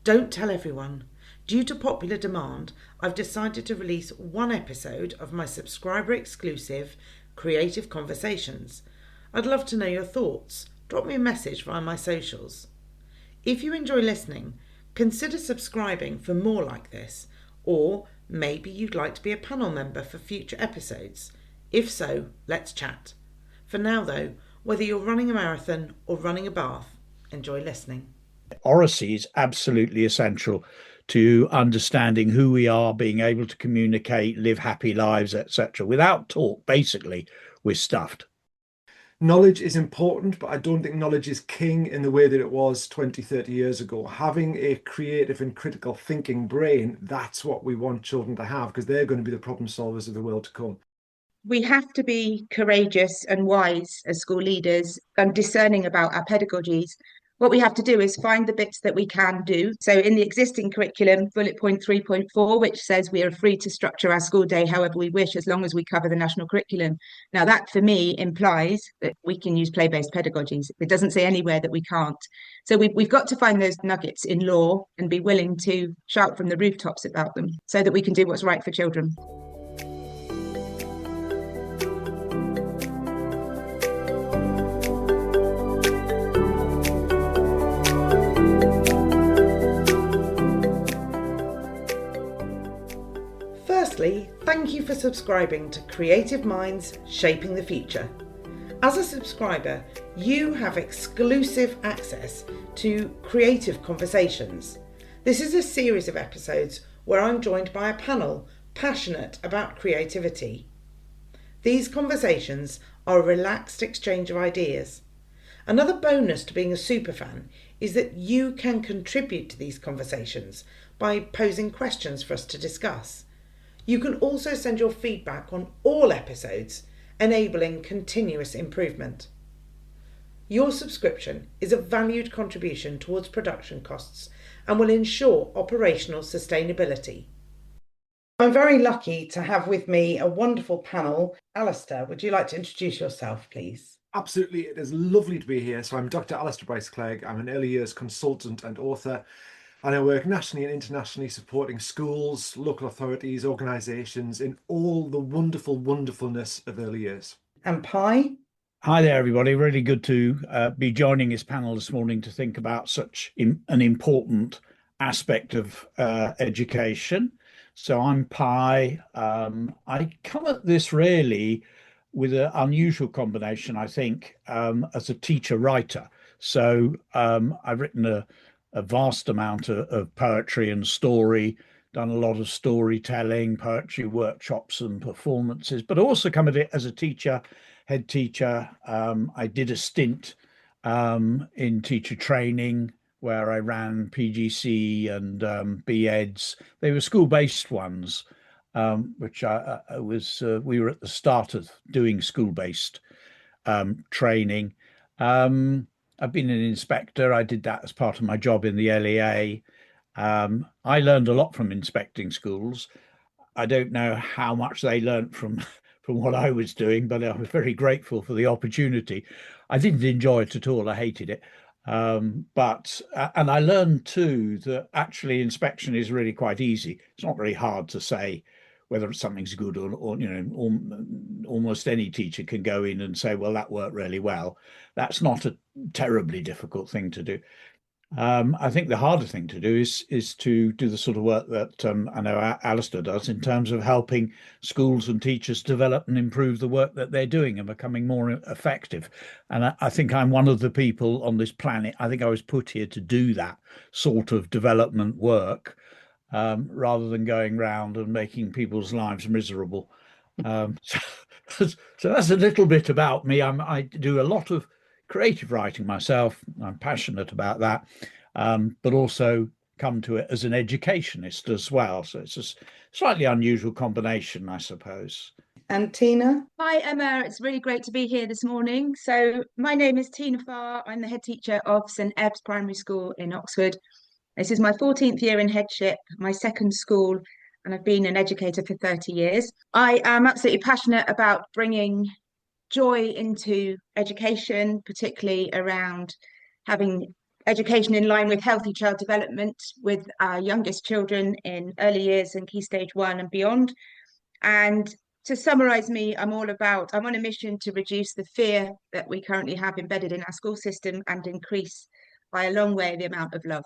Don't tell everyone. Due to popular demand, I've decided to release one episode of my subscriber exclusive Creative Conversations. I'd love to know your thoughts. Drop me a message via my socials. If you enjoy listening, consider subscribing for more like this, or maybe you'd like to be a panel member for future episodes. If so, let's chat. For now, though, whether you're running a marathon or running a bath, enjoy listening. Oracy is absolutely essential to understanding who we are, being able to communicate, live happy lives, etc. Without talk, basically, we're stuffed. Knowledge is important, but I don't think knowledge is king in the way that it was 20, 30 years ago. Having a creative and critical thinking brain, that's what we want children to have, because they're going to be the problem solvers of the world to come. We have to be courageous and wise as school leaders and discerning about our pedagogies. What we have to do is find the bits that we can do. So in the existing curriculum, bullet point 3.4, which says we are free to structure our school day however we wish, as long as we cover the national curriculum. Now that for me implies that we can use play-based pedagogies. It doesn't say anywhere that we can't. So we've got to find those nuggets in law and be willing to shout from the rooftops about them so that we can do what's right for children. Firstly, thank you for subscribing to Creative Minds Shaping the Future. As a subscriber, you have exclusive access to Creative Conversations. This is a series of episodes where I'm joined by a panel passionate about creativity. These conversations are a relaxed exchange of ideas. Another bonus to being a superfan is that you can contribute to these conversations by posing questions for us to discuss. You can also send your feedback on all episodes, enabling continuous improvement. Your subscription is a valued contribution towards production costs and will ensure operational sustainability. I'm very lucky to have with me a wonderful panel. Alistair, would you like to introduce yourself, please? Absolutely, it is lovely to be here. So I'm Dr. Alistair Bryce-Clegg. I'm an early years consultant and author, and I work nationally and internationally supporting schools, local authorities, organisations in all the wonderfulness of early years. And Pi? Hi there, everybody. Really good to be joining this panel this morning to think about such an important aspect of education. So I'm Pi. I come at this really with an unusual combination, I think, as a teacher writer. So I've written a vast amount of poetry and story, done a lot of storytelling, poetry workshops and performances, but also come at it as a teacher, head teacher. I did a stint in teacher training where I ran PGC and BEds. They were school-based ones, which we were at the start of doing school-based training. I've been an inspector. I did that as part of my job in the LEA. I learned a lot from inspecting schools. I don't know how much they learned from what I was doing, but I was very grateful for the opportunity. I didn't enjoy it at all. I hated it. And I learned too that actually inspection is really quite easy. It's not very hard to say whether something's good or almost any teacher can go in and say, well, that worked really well. That's not a terribly difficult thing to do. I think the harder thing to do is to do the sort of work that I know Alistair does in terms of helping schools and teachers develop and improve the work that they're doing and becoming more effective. And I think I'm one of the people on this planet. I think I was put here to do that sort of development work rather than going round and making people's lives miserable. So that's a little bit about me. I do a lot of creative writing myself. I'm passionate about that, but also come to it as an educationist as well. So it's a slightly unusual combination, I suppose. And Tina? Hi, Emma. It's really great to be here this morning. So my name is Tina Farr. I'm the head teacher of St Ebbe's Primary School in Oxford. This is my 14th year in headship, my second school, and I've been an educator for 30 years. I am absolutely passionate about bringing joy into education, particularly around having education in line with healthy child development with our youngest children in early years and key stage 1 and beyond. And to summarize me, I'm on a mission to reduce the fear that we currently have embedded in our school system and increase by a long way the amount of love.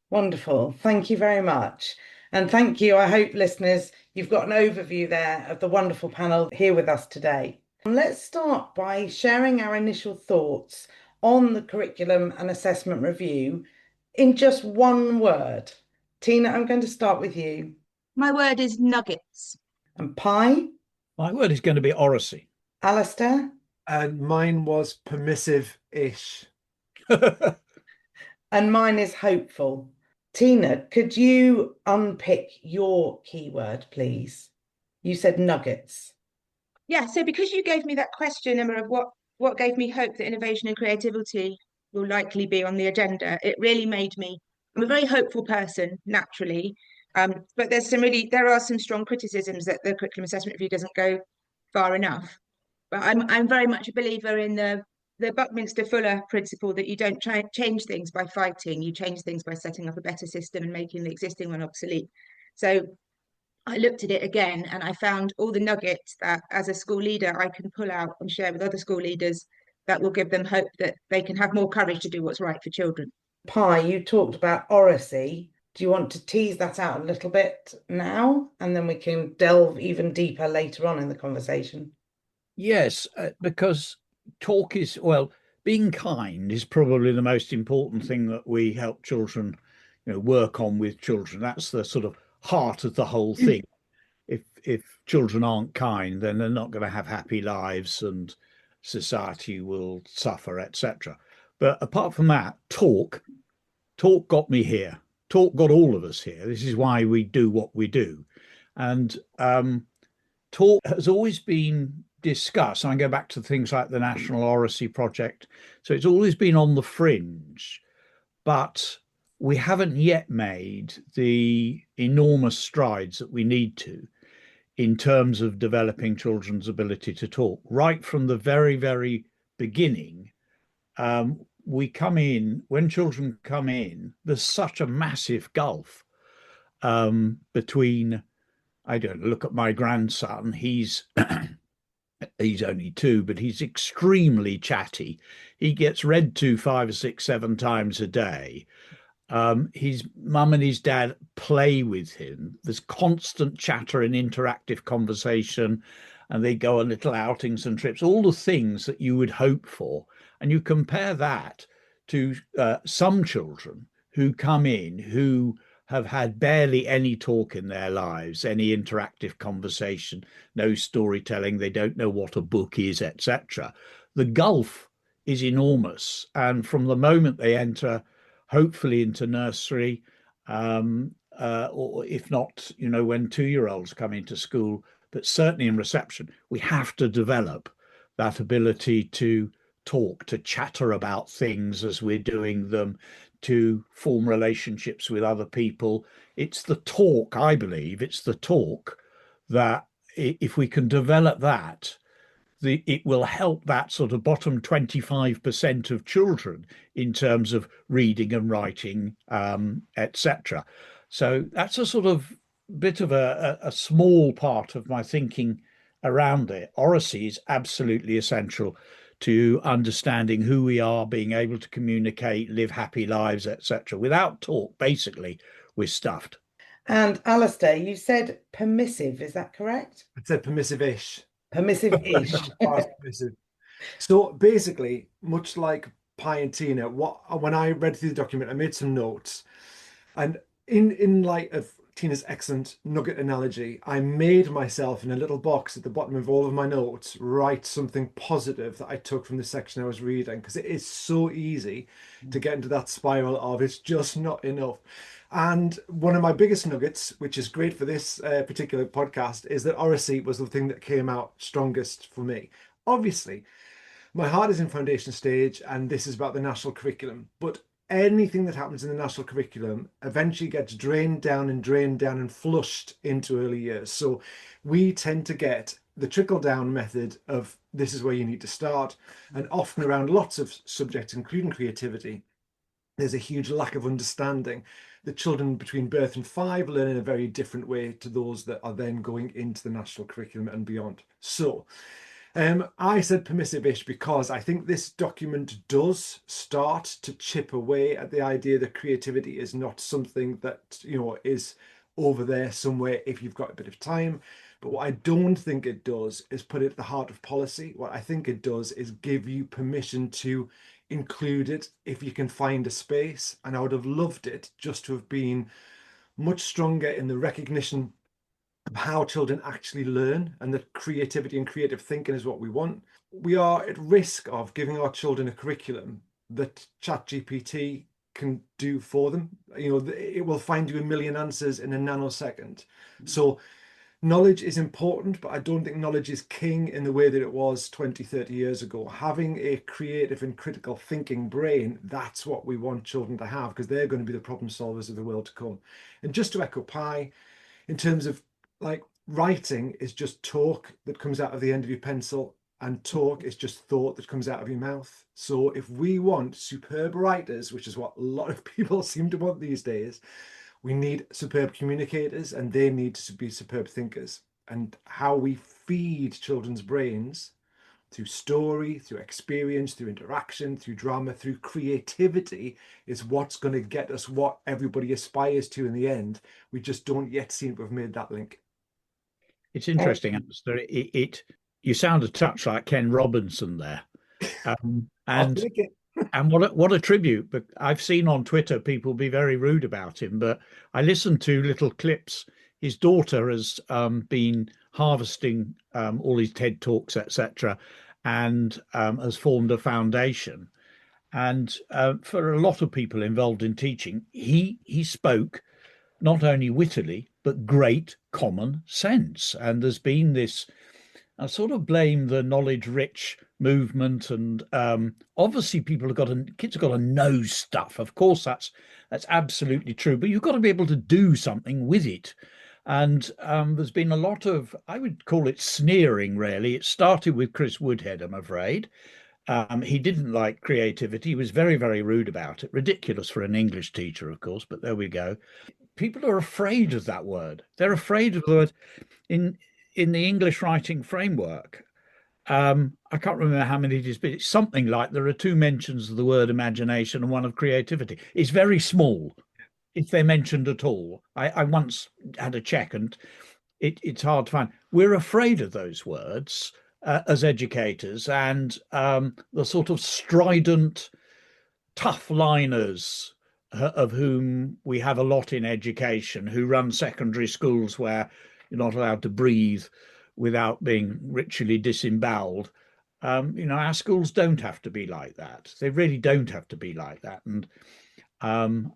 Wonderful. Thank you very much. And thank you. I hope, listeners, you've got an overview there of the wonderful panel here with us today. Let's start by sharing our initial thoughts on the curriculum and assessment review in just one word. Tina, I'm going to start with you. My word is nuggets. And Pi? My word is going to be oracy. Alistair? And mine was permissive-ish. And mine is hopeful. Tina, could you unpick your keyword, please? You said nuggets. Yeah, so because you gave me that question, Emma, of what gave me hope that innovation and creativity will likely be on the agenda, it really made me. I'm a very hopeful person naturally, but there are some strong criticisms that the curriculum assessment review doesn't go far enough. But I'm very much a believer in the Buckminster Fuller principle that you don't change things by fighting, you change things by setting up a better system and making the existing one obsolete. So I looked at it again and I found all the nuggets that as a school leader I can pull out and share with other school leaders that will give them hope that they can have more courage to do what's right for children. Pi, you talked about oracy. Do you want to tease that out a little bit now? And then we can delve even deeper later on in the conversation. Yes, because talk is, well, being kind is probably the most important thing that we help children, work on with children. That's the sort of heart of the whole thing. If children aren't kind, then they're not going to have happy lives and society will suffer, etc. But apart from that, talk got me here. Talk got all of us here. This is why we do what we do. And talk has always been discussed. I go back to things like the National Oracy Project. So it's always been on the fringe, but we haven't yet made the enormous strides that we need to in terms of developing children's ability to talk. Right from the very, very beginning, we come in, when children come in, there's such a massive gulf between, I don't look at my grandson, he's only 2, but he's extremely chatty. He gets read to 5 or 6, 7 times a day. His mum and his dad play with him. There's constant chatter and interactive conversation, and they go on little outings and trips, all the things that you would hope for. And you compare that to some children who come in who have had barely any talk in their lives, any interactive conversation, no storytelling, they don't know what a book is, etc. The gulf is enormous. And from the moment they enter, hopefully into nursery, or if not, when 2-year-olds come into school, but certainly in reception, we have to develop that ability to talk, to chatter about things as we're doing them, to form relationships with other people. It's the talk, I believe, it's the talk that if we can develop that, it will help that sort of bottom 25% of children in terms of reading and writing, etc. So that's a sort of bit of a small part of my thinking around it. Oracy is absolutely essential to understanding who we are, being able to communicate, live happy lives, etc. Without talk, basically, we're stuffed. And Alistair, you said permissive, is that correct? I said permissive-ish. Permissive-ish. Permissive. So basically, much like Pi and Tina, when I read through the document, I made some notes. And in light of Tina's excellent nugget analogy, I made myself in a little box at the bottom of all of my notes write something positive that I took from the section I was reading, because it is so easy to get into that spiral of it's just not enough. And one of my biggest nuggets, which is great for this particular podcast, is that oracy was the thing that came out strongest for me. Obviously, my heart is in foundation stage, and this is about the national curriculum, but anything that happens in the national curriculum eventually gets drained down and flushed into early years. So we tend to get the trickle down method of this is where you need to start, and often around lots of subjects, including creativity. there's a huge lack of understanding. The children between birth and 5 learn in a very different way to those that are then going into the national curriculum and beyond. So I said permissive-ish because I think this document does start to chip away at the idea that creativity is not something that, is over there somewhere if you've got a bit of time. But what I don't think it does is put it at the heart of policy. What I think it does is give you permission to include it if you can find a space. And I would have loved it just to have been much stronger in the recognition of how children actually learn, and that creativity and creative thinking is what we want. We are at risk of giving our children a curriculum that ChatGPT can do for them. It will find you a million answers in a nanosecond. So knowledge is important, but I don't think knowledge is king in the way that it was 20, 30 years ago. Having a creative and critical thinking brain, that's what we want children to have, because they're going to be the problem solvers of the world to come. And just to echo Pi, in terms of writing is just talk that comes out of the end of your pencil, and talk is just thought that comes out of your mouth. So if we want superb writers, which is what a lot of people seem to want these days, we need superb communicators, and they need to be superb thinkers. And how we feed children's brains through story, through experience, through interaction, through drama, through creativity is what's going to get us what everybody aspires to in the end. We just don't yet seem to have made that link. It's interesting, Alistair. You sound a touch like Ken Robinson there, and what a tribute. But I've seen on Twitter people be very rude about him. But I listened to little clips. His daughter has been harvesting all his TED Talks, etc., and has formed a foundation. And for a lot of people involved in teaching, he spoke not only wittily, but great common sense. And there's been this, I sort of blame the knowledge-rich movement, and obviously kids have got to know stuff. Of course, that's absolutely true, but you've got to be able to do something with it. And there's been a lot of, I would call it sneering, really. It started with Chris Woodhead, I'm afraid. He didn't like creativity. He was very, very rude about it. Ridiculous for an English teacher, of course, but there we go. People are afraid of that word. They're afraid of the word in the English writing framework. I can't remember how many it is, but it's something like there are 2 mentions of the word imagination and 1 of creativity. It's very small, if they're mentioned at all. I once had a check, and it's hard to find. We're afraid of those words as educators, and the sort of strident, tough liners of whom we have a lot in education, who run secondary schools where you're not allowed to breathe without being ritually disemboweled. Our schools don't have to be like that. They really don't have to be like that. And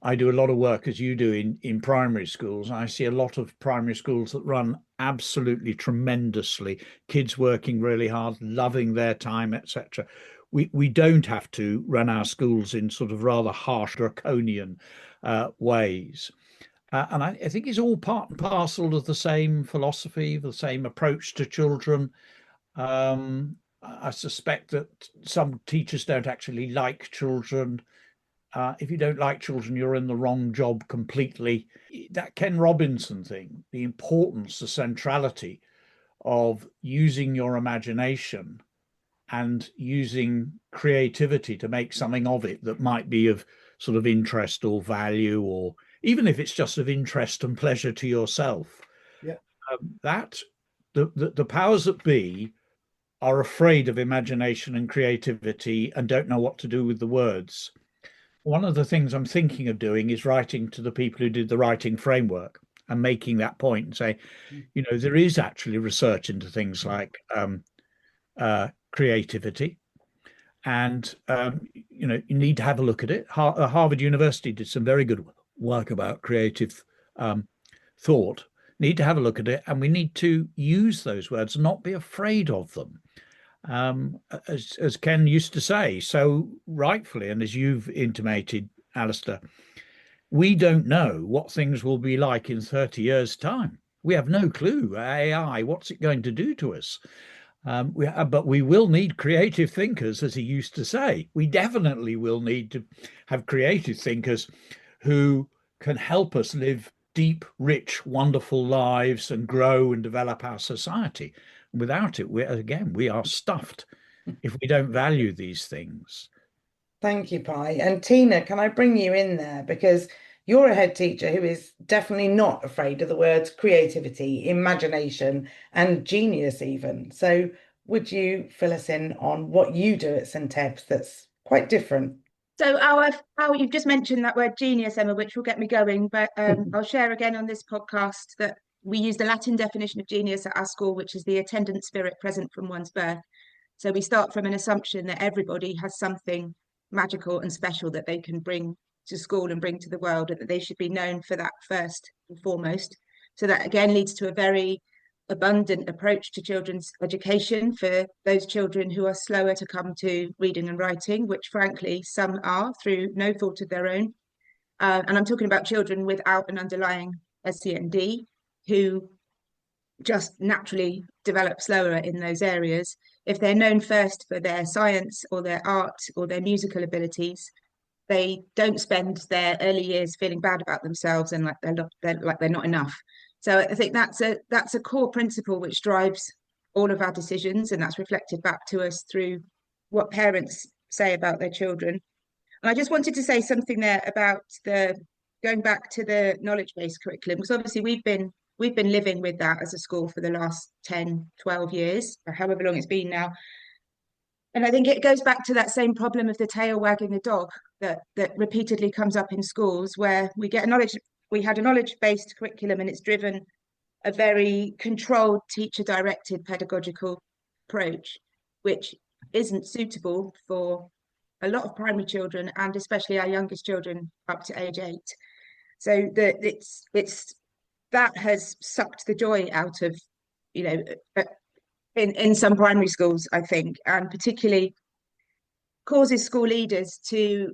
I do a lot of work, as you do, in primary schools. I see a lot of primary schools that run absolutely tremendously, kids working really hard, loving their time, etc. We don't have to run our schools in sort of rather harsh, draconian ways. And I think it's all part and parcel of the same philosophy, the same approach to children. I suspect that some teachers don't actually like children. If you don't like children, you're in the wrong job completely. That Ken Robinson thing, the importance, the centrality of using your imagination and using creativity to make something of it that might be of sort of interest or value, or even if it's just of interest and pleasure to yourself. Yeah. That the powers that be are afraid of imagination and creativity and don't know what to do with the words. One of the things I'm thinking of doing is writing to the people who did the writing framework and making that point and say, there is actually research into things like creativity, and you need to have a look at it. Harvard University did some very good work about creative thought. Need to have a look at it, and we need to use those words, not be afraid of them. As Ken used to say so rightfully, and as you've intimated, Alistair, we don't know what things will be like in 30 years' time. We have no clue. AI, what's it going to do to us? But we will need creative thinkers, as he used to say. We definitely will need to have creative thinkers who can help us live deep, rich, wonderful lives and grow and develop our society. Without it, we are stuffed if we don't value these things. Thank you, Pi. And Tina, can I bring you in there? Because you're a head teacher who is definitely not afraid of the words creativity, imagination, and genius, even. So, would you fill us in on what you do at St. Eb's that's quite different? So you've just mentioned that word genius, Emma, which will get me going. But I'll share again on this podcast that we use the Latin definition of genius at our school, which is the attendant spirit present from one's birth. So we start from an assumption that everybody has something magical and special that they can bring to school and bring to the world, and that they should be known for that first and foremost. So that again leads to a very abundant approach to children's education for those children who are slower to come to reading and writing, which frankly some are through no fault of their own. And I'm talking about children without an underlying SEND who just naturally develop slower in those areas. If they're known first for their science or their art or their musical abilities, they don't spend their early years feeling bad about themselves and like they're not enough. So I think that's a core principle which drives all of our decisions, and that's reflected back to us through what parents say about their children. And I just wanted to say something there about the going back to the knowledge-based curriculum, because obviously we've been living with that as a school for the last 10, 12 years, or however long it's been now. And I think it goes back to that same problem of the tail wagging the dog that repeatedly comes up in schools, where we had a knowledge-based curriculum, and it's driven a very controlled teacher-directed pedagogical approach, which isn't suitable for a lot of primary children, and especially our youngest children up to age 8. So it's that has sucked the joy out of, you know, in some primary schools, I think, and particularly causes school leaders to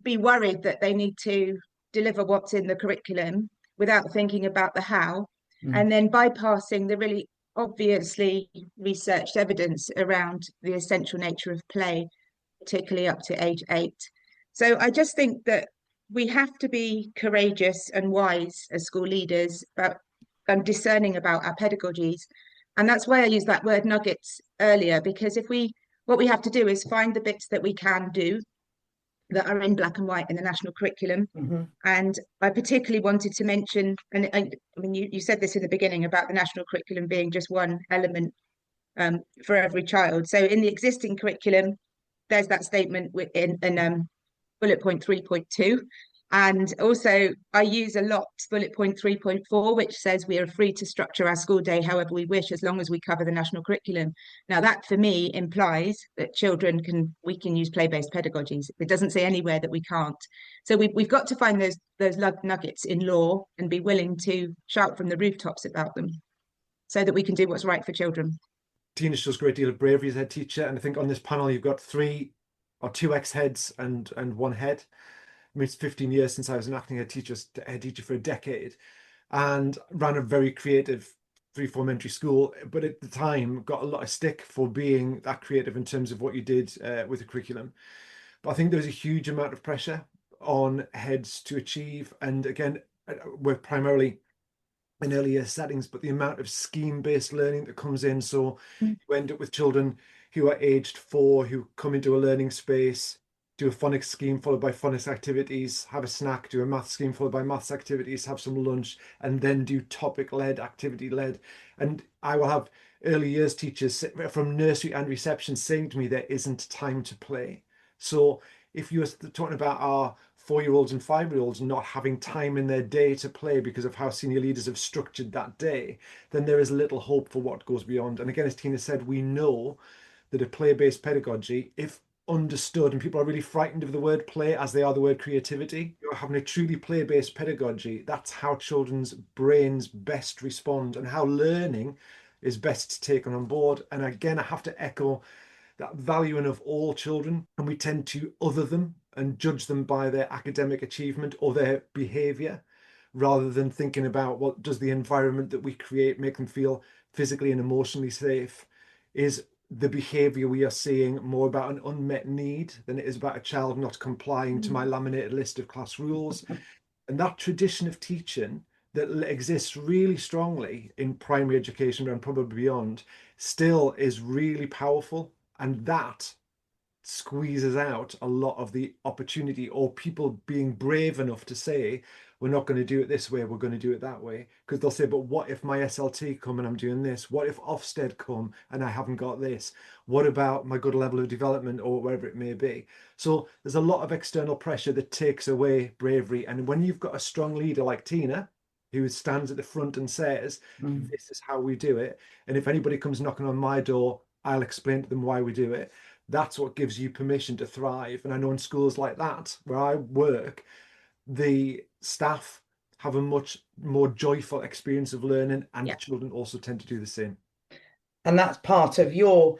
be worried that they need to deliver what's in the curriculum without thinking about the how, and then bypassing the really obviously researched evidence around the essential nature of play, particularly up to age 8. So I just think that we have to be courageous and wise as school leaders about and discerning about our pedagogies. And that's why I used that word nuggets earlier, because what we have to do is find the bits that we can do that are in black and white in the national curriculum. And I particularly wanted to mention, and I mean, you said this in the beginning about the national curriculum being just one element for every child. So in the existing curriculum, there's that statement in bullet point 3.2. And also I use a lot bullet point 3.4, which says we are free to structure our school day however we wish, as long as we cover the national curriculum. Now that for me implies that we can use play-based pedagogies. It doesn't say anywhere that we can't. So we've got to find those nuggets in law and be willing to shout from the rooftops about them so that we can do what's right for children. Tina shows a great deal of bravery as head teacher, and I think on this panel you've got two ex-heads and one head. I mean, it's 15 years since I was an acting head teacher for a decade, and ran a very creative three-form entry school, but at the time got a lot of stick for being that creative in terms of what you did with the curriculum. But I think there was a huge amount of pressure on heads to achieve, and again, we're primarily in earlier settings, but the amount of scheme-based learning that comes in. So you end up with children who are aged 4 who come into a learning space, do a phonics scheme followed by phonics activities, have a snack, do a math scheme followed by maths activities, have some lunch, and then do topic-led, activity-led. And I will have early years teachers from nursery and reception saying to me, there isn't time to play. So if you're talking about our 4-year-olds and 5-year-olds not having time in their day to play because of how senior leaders have structured that day, then there is little hope for what goes beyond. And again, as Tina said, we know that a play-based pedagogy, if understood, and people are really frightened of the word play as they are the word creativity, you're having a truly play-based pedagogy, that's how children's brains best respond and how learning is best taken on board. And again, I have to echo that valuing of all children, and we tend to other them and judge them by their academic achievement or their behavior, rather than thinking about what does the environment that we create make them feel physically and emotionally safe. Is the behavior we are seeing more about an unmet need than it is about a child not complying to my laminated list of class rules. And that tradition of teaching that exists really strongly in primary education and probably beyond still is really powerful. And that squeezes out a lot of the opportunity, or people being brave enough to say, we're not going to do it this way, we're going to do it that way. Because they'll say, but what if my SLT come and I'm doing this? What if Ofsted come and I haven't got this? What about my good level of development, or wherever it may be? So there's a lot of external pressure that takes away bravery. And when you've got a strong leader like Tina, who stands at the front and says, this is how we do it, and if anybody comes knocking on my door, I'll explain to them why we do it. That's what gives you permission to thrive. And I know in schools like that, where I work, the staff have a much more joyful experience of learning, and the children also tend to do the same. And that's part of your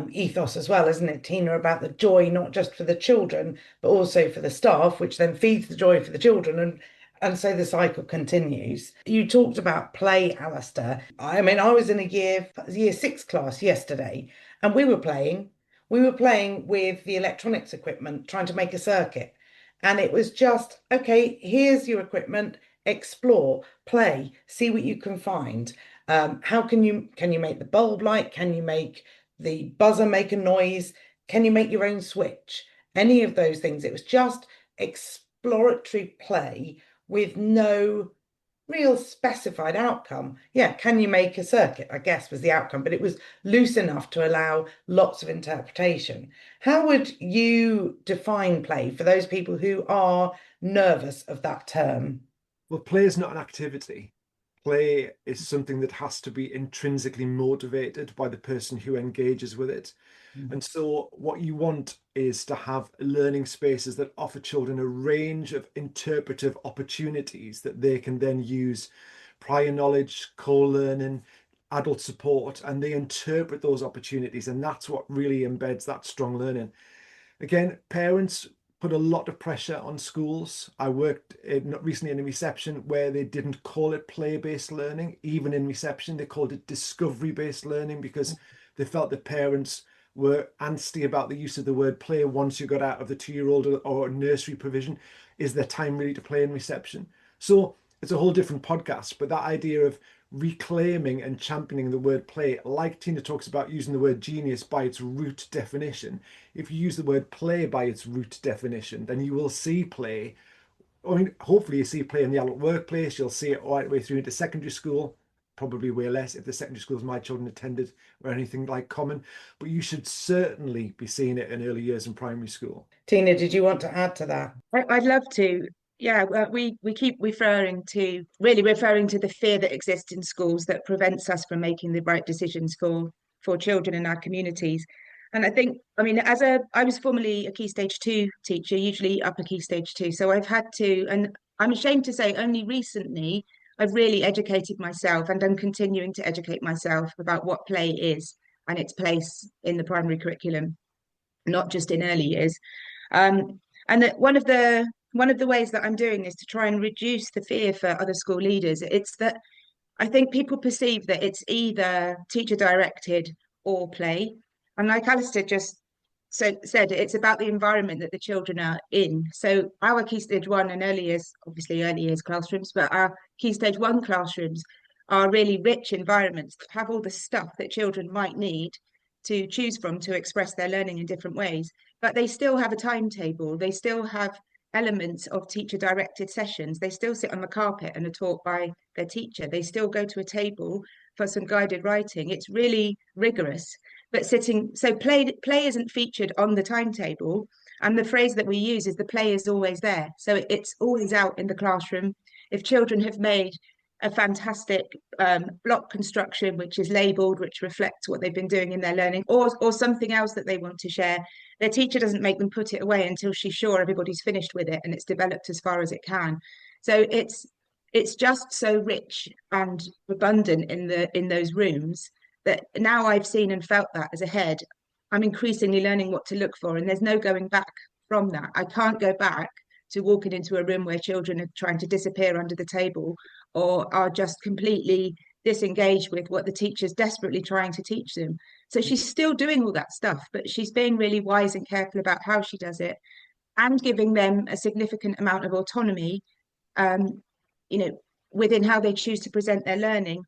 ethos as well, isn't it, Tina, about the joy, not just for the children, but also for the staff, which then feeds the joy for the children. And so the cycle continues. You talked about play, Alistair. I mean, I was in a year 6 class yesterday, and we were playing. We were playing with the electronics equipment, trying to make a circuit. And it was just, okay, here's your equipment, explore, play, see what you can find. How can you make the bulb light? Can you make the buzzer make a noise? Can you make your own switch? Any of those things. It was just exploratory play with no real specified outcome. Yeah, can you make a circuit, I guess, was the outcome, but it was loose enough to allow lots of interpretation. How would you define play for those people who are nervous of that term? Well, play is not an activity. Play is something that has to be intrinsically motivated by the person who engages with it. And so what you want is to have learning spaces that offer children a range of interpretive opportunities that they can then use prior knowledge, co-learning, adult support, and they interpret those opportunities. And that's what really embeds that strong learning. Again, parents put a lot of pressure on schools. I worked recently in a reception where they didn't call it play-based learning. Even in reception, they called it discovery-based learning, because they felt that parents were antsy about the use of the word play once you got out of the 2-year-old or nursery provision. Is there time really to play in reception? So it's a whole different podcast, but that idea of reclaiming and championing the word play, like Tina talks about using the word genius by its root definition, if you use the word play by its root definition, then you will see play. I mean, hopefully you see play in the adult workplace, you'll see it all right the way through into secondary school, probably way less if the secondary schools my children attended were anything like common, but you should certainly be seeing it in early years in primary school. Tina, did you want to add to that? I'd love to. Yeah, well, we keep referring to the fear that exists in schools that prevents us from making the right decisions for children in our communities. And I think, I mean, I was formerly a Key Stage 2 teacher, usually upper Key Stage 2. So I've had to, and I'm ashamed to say only recently, I've really educated myself, and I'm continuing to educate myself about what play is and its place in the primary curriculum, not just in early years. And that one of the ways that I'm doing is to try and reduce the fear for other school leaders. It's that I think people perceive that it's either teacher directed or play. And like Alistair just said, it's about the environment that the children are in. So our Key Stage 1 and early years, obviously early years classrooms, but our Key Stage 1 classrooms are really rich environments that have all the stuff that children might need to choose from to express their learning in different ways. But they still have a timetable. They still have elements of teacher directed sessions. They still sit on the carpet and are taught by their teacher. They still go to a table for some guided writing. It's really rigorous. But play isn't featured on the timetable. And the phrase that we use is the play is always there. So it's always out in the classroom. If children have made a fantastic block construction, which is labelled, which reflects what they've been doing in their learning, or something else that they want to share, their teacher doesn't make them put it away until she's sure everybody's finished with it and it's developed as far as it can. So it's just so rich and abundant in those rooms that now I've seen and felt that as a head, I'm increasingly learning what to look for, and there's no going back from that. I can't go back to walking into a room where children are trying to disappear under the table or are just completely disengage with what the teacher's desperately trying to teach them. So she's still doing all that stuff, but she's being really wise and careful about how she does it and giving them a significant amount of autonomy, um, you know, within how they choose to present their learning,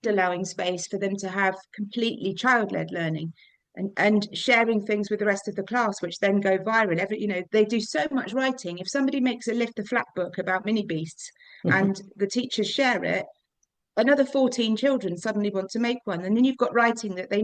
allowing space for them to have completely child-led learning and sharing things with the rest of the class, which then go viral. They do so much writing. If somebody makes a Lift the Flat book about mini beasts and the teachers share it, another 14 children suddenly want to make one. And then you've got writing that they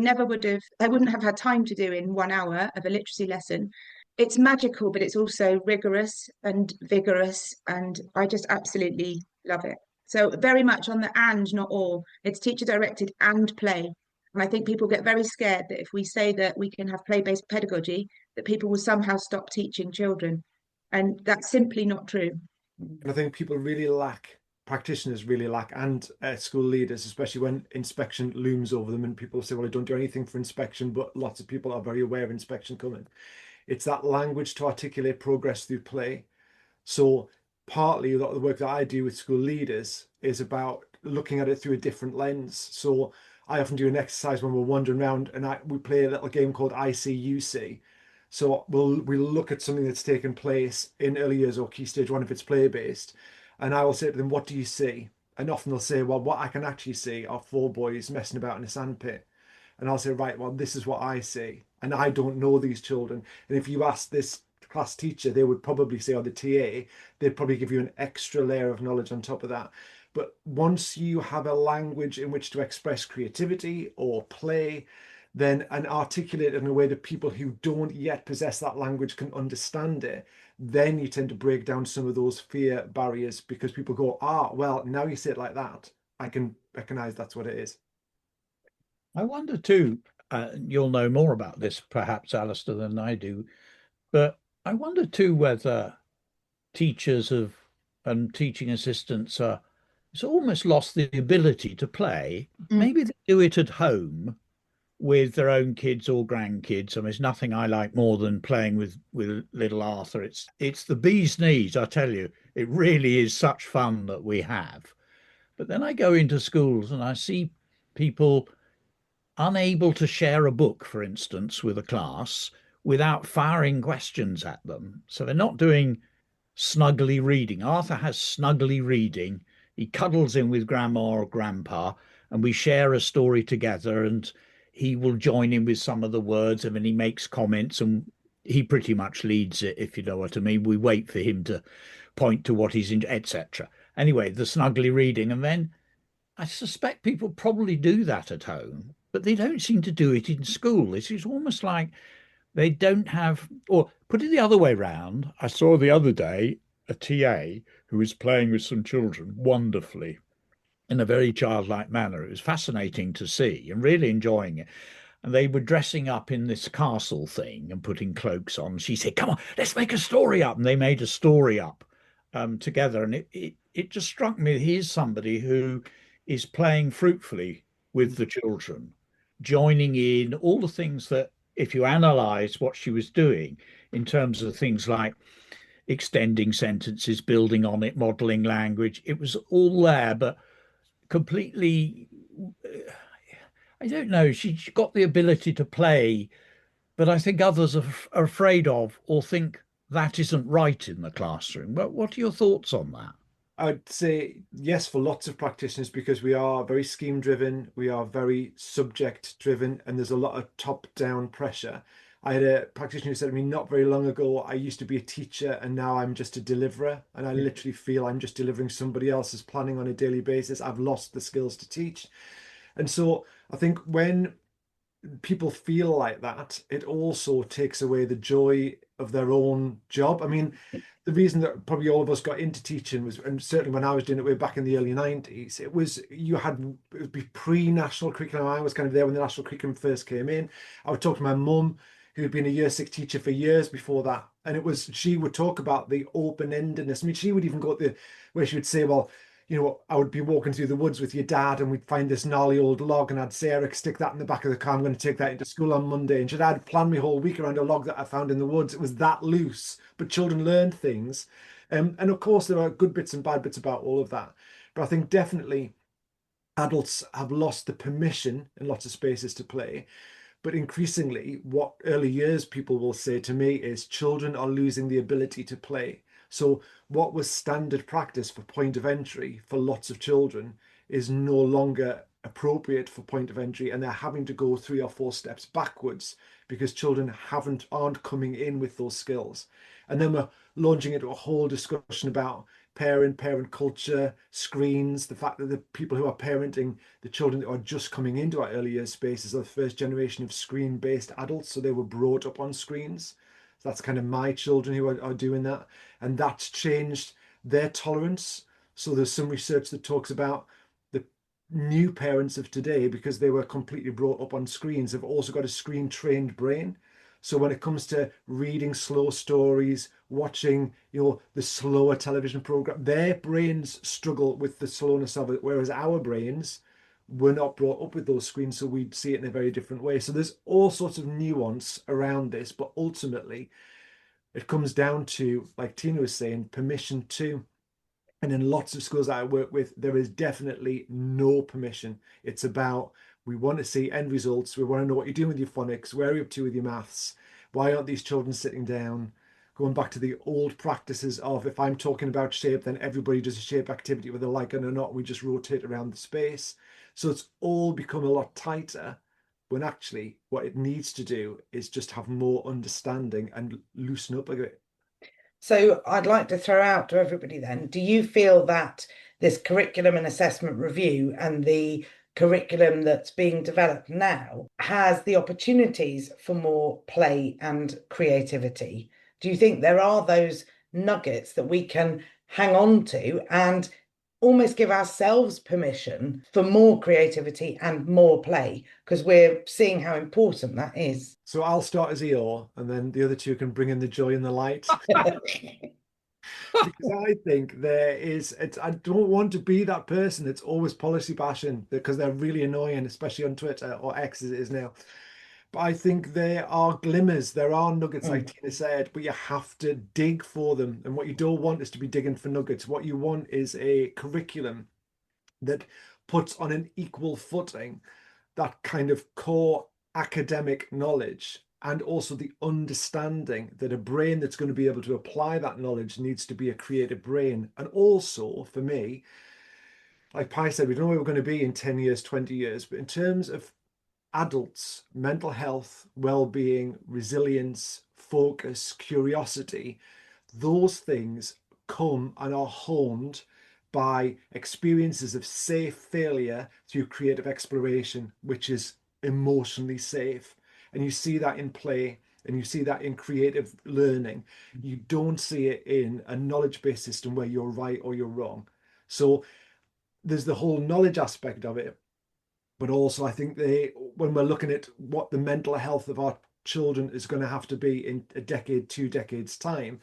wouldn't have had time to do in 1 hour of a literacy lesson. It's magical, but it's also rigorous and vigorous. And I just absolutely love it. So very much on the and, not or. It's teacher directed and play. And I think people get very scared that if we say that we can have play-based pedagogy, that people will somehow stop teaching children. And that's simply not true. And I think practitioners really lack, and school leaders, especially when inspection looms over them and people say, well, I don't do anything for inspection, but lots of people are very aware of inspection coming. It's that language to articulate progress through play. So partly a lot of the work that I do with school leaders is about looking at it through a different lens. So I often do an exercise when we're wandering around and we play a little game called I See, You See. So we'll look at something that's taken place in early years or Key Stage 1 if it's play-based. And I will say to them, what do you see? And often they'll say, well, what I can actually see are 4 boys messing about in a sandpit. And I'll say, right, well, this is what I see. And I don't know these children. And if you ask this class teacher, they would probably say, or the TA, they'd probably give you an extra layer of knowledge on top of that. But once you have a language in which to express creativity or play, then and articulate it in a way that people who don't yet possess that language can understand it, then you tend to break down some of those fear barriers because people go, well, now you say it like that, I can recognize that's what it is. I wonder too, you'll know more about this perhaps, Alistair, than I do, but I wonder too whether teachers and teaching assistants it's almost lost the ability to play. Maybe they do it at home with their own kids or grandkids. I mean, there's nothing I like more than playing with little Arthur. It's the bee's knees, I tell you. It really is such fun that we have. But then I go into schools and I see people unable to share a book, for instance, with a class without firing questions at them. So they're not doing snuggly reading. Arthur has snuggly reading. He cuddles in with grandma or grandpa, and we share a story together, and he will join in with some of the words, and then he makes comments, and he pretty much leads it, if you know what I mean. We wait for him to point to what he's in, etc. Anyway, the snuggly reading, and then I suspect people probably do that at home, but they don't seem to do it in school. It's almost like they don't have, or put it the other way round. I saw the other day a TA who was playing with some children wonderfully in a very childlike manner. It was fascinating to see and really enjoying it. And they were dressing up in this castle thing and putting cloaks on. She said, come on, let's make a story up. And they made a story up together. And it just struck me, here's somebody who is playing fruitfully with the children, joining in all the things that, if you analyze what she was doing in terms of things like extending sentences, building on it, modeling language, it was all there, but completely, I don't know, she got the ability to play, but I think others are afraid of or think that isn't right in the classroom. What are your thoughts on that? I'd say yes for lots of practitioners because we are very scheme driven, we are very subject driven, and there's a lot of top down pressure. I had a practitioner who said to me not very long ago, I used to be a teacher and now I'm just a deliverer. And I literally feel I'm just delivering somebody else's planning on a daily basis. I've lost the skills to teach. And so I think when people feel like that, it also takes away the joy of their own job. I mean, the reason that probably all of us got into teaching was, and certainly when I was doing it way back in the early 90s, it was it would be pre-national curriculum. I was kind of there when the national curriculum first came in. I would talk to my mum, who had been a year 6 teacher for years before that, and she would talk about the open-endedness. I mean, she would even go to where she would say, well, I would be walking through the woods with your dad and we'd find this gnarly old log and I'd say, Eric, stick that in the back of the car. I'm going to take that into school on Monday. And I'd planned my whole week around a log that I found in the woods. It was that loose, but children learned things. And of course, there are good bits and bad bits about all of that. But I think definitely adults have lost the permission in lots of spaces to play. But increasingly, what early years people will say to me is children are losing the ability to play. So what was standard practice for point of entry for lots of children is no longer appropriate for point of entry, and they're having to go 3 or 4 steps backwards because children aren't coming in with those skills. And then we're launching into a whole discussion about parent culture, screens, the fact that the people who are parenting the children that are just coming into our early years spaces are the first generation of screen-based adults, so they were brought up on screens. So that's kind of my children who are doing that, and that's changed their tolerance. So there's some research that talks about the new parents of today, because they were completely brought up on screens, have also got a screen-trained brain. So when it comes to reading slow stories, watching, the slower television program, their brains struggle with the slowness of it, whereas our brains were not brought up with those screens, so we'd see it in a very different way. So there's all sorts of nuance around this, but ultimately it comes down to, like Tina was saying, permission to. And in lots of schools that I work with, there is definitely no permission. It's about, we want to see end results. We want to know what you're doing with your phonics. Where are you up to with your maths? Why aren't these children sitting down? Going back to the old practices of, if I'm talking about shape, then everybody does a shape activity whether they like it or not. We just rotate around the space. So it's all become a lot tighter, when actually what it needs to do is just have more understanding and loosen up a bit. So I'd like to throw out to everybody then, do you feel that this curriculum and assessment review and the curriculum that's being developed now has the opportunities for more play and creativity? Do you think there are those nuggets that we can hang on to and almost give ourselves permission for more creativity and more play, because we're seeing how important that is? So I'll start as EO, and then the other two can bring in the joy and the light. Because I think I don't want to be that person that's always policy bashing, because they're really annoying, especially on Twitter, or X as it is now. But I think there are glimmers, there are nuggets, like Tina said, but you have to dig for them. And what you don't want is to be digging for nuggets. What you want is a curriculum that puts on an equal footing that kind of core academic knowledge, and also the understanding that a brain that's going to be able to apply that knowledge needs to be a creative brain. And also, for me, like Pi said, we don't know where we're going to be in 10 years, 20 years, but in terms of adults, mental health, well-being, resilience, focus, curiosity, those things come and are honed by experiences of safe failure through creative exploration, which is emotionally safe. And you see that in play, and you see that in creative learning. You don't see it in a knowledge-based system where you're right or you're wrong. So there's the whole knowledge aspect of it. But also, I think when we're looking at what the mental health of our children is going to have to be in a decade, 2 decades time,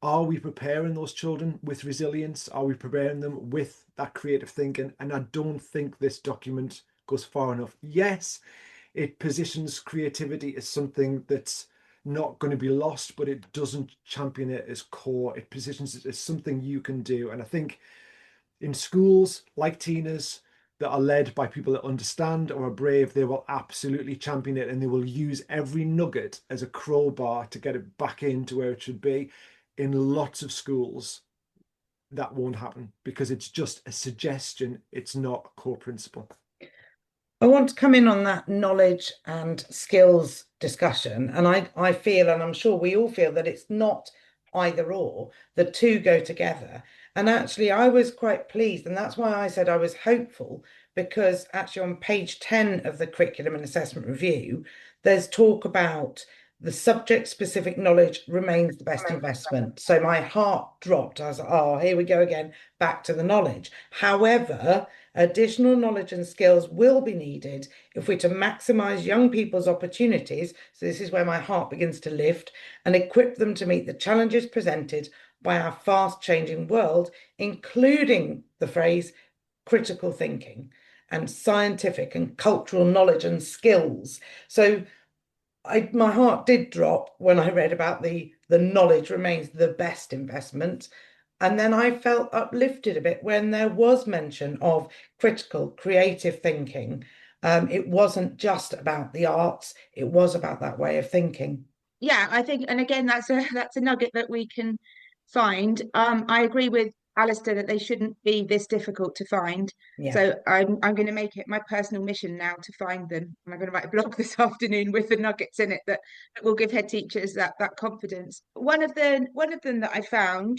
are we preparing those children with resilience? Are we preparing them with that creative thinking? And I don't think this document goes far enough. Yes, it positions creativity as something that's not going to be lost, but it doesn't champion it as core. It positions it as something you can do. And I think in schools like Tina's, that are led by people that understand or are brave, they will absolutely champion it, and they will use every nugget as a crowbar to get it back into where it should be. In lots of schools, that won't happen because it's just a suggestion. It's not a core principle. I want to come in on that knowledge and skills discussion. And I feel, and I'm sure we all feel, that it's not either or, the two go together. And actually, I was quite pleased. And that's why I said I was hopeful, because actually, on page 10 of the curriculum and assessment review, there's talk about the subject specific knowledge remains the best investment. So my heart dropped. I was like, oh, here we go again, back to the knowledge. However, additional knowledge and skills will be needed if we're to maximise young people's opportunities. So this is where my heart begins to lift, and equip them to meet the challenges presented by our fast changing world, including the phrase critical thinking and scientific and cultural knowledge and skills. So my heart did drop when I read about the knowledge remains the best investment. And then I felt uplifted a bit when there was mention of critical, creative thinking. It wasn't just about the arts, it was about that way of thinking. Yeah, I think, and again, that's a nugget that we can find. I agree with Alistair that they shouldn't be this difficult to find. Yeah. So I'm going to make it my personal mission now to find them, and I'm going to write a blog this afternoon with the nuggets in it that will give head teachers that confidence. One of them that I found.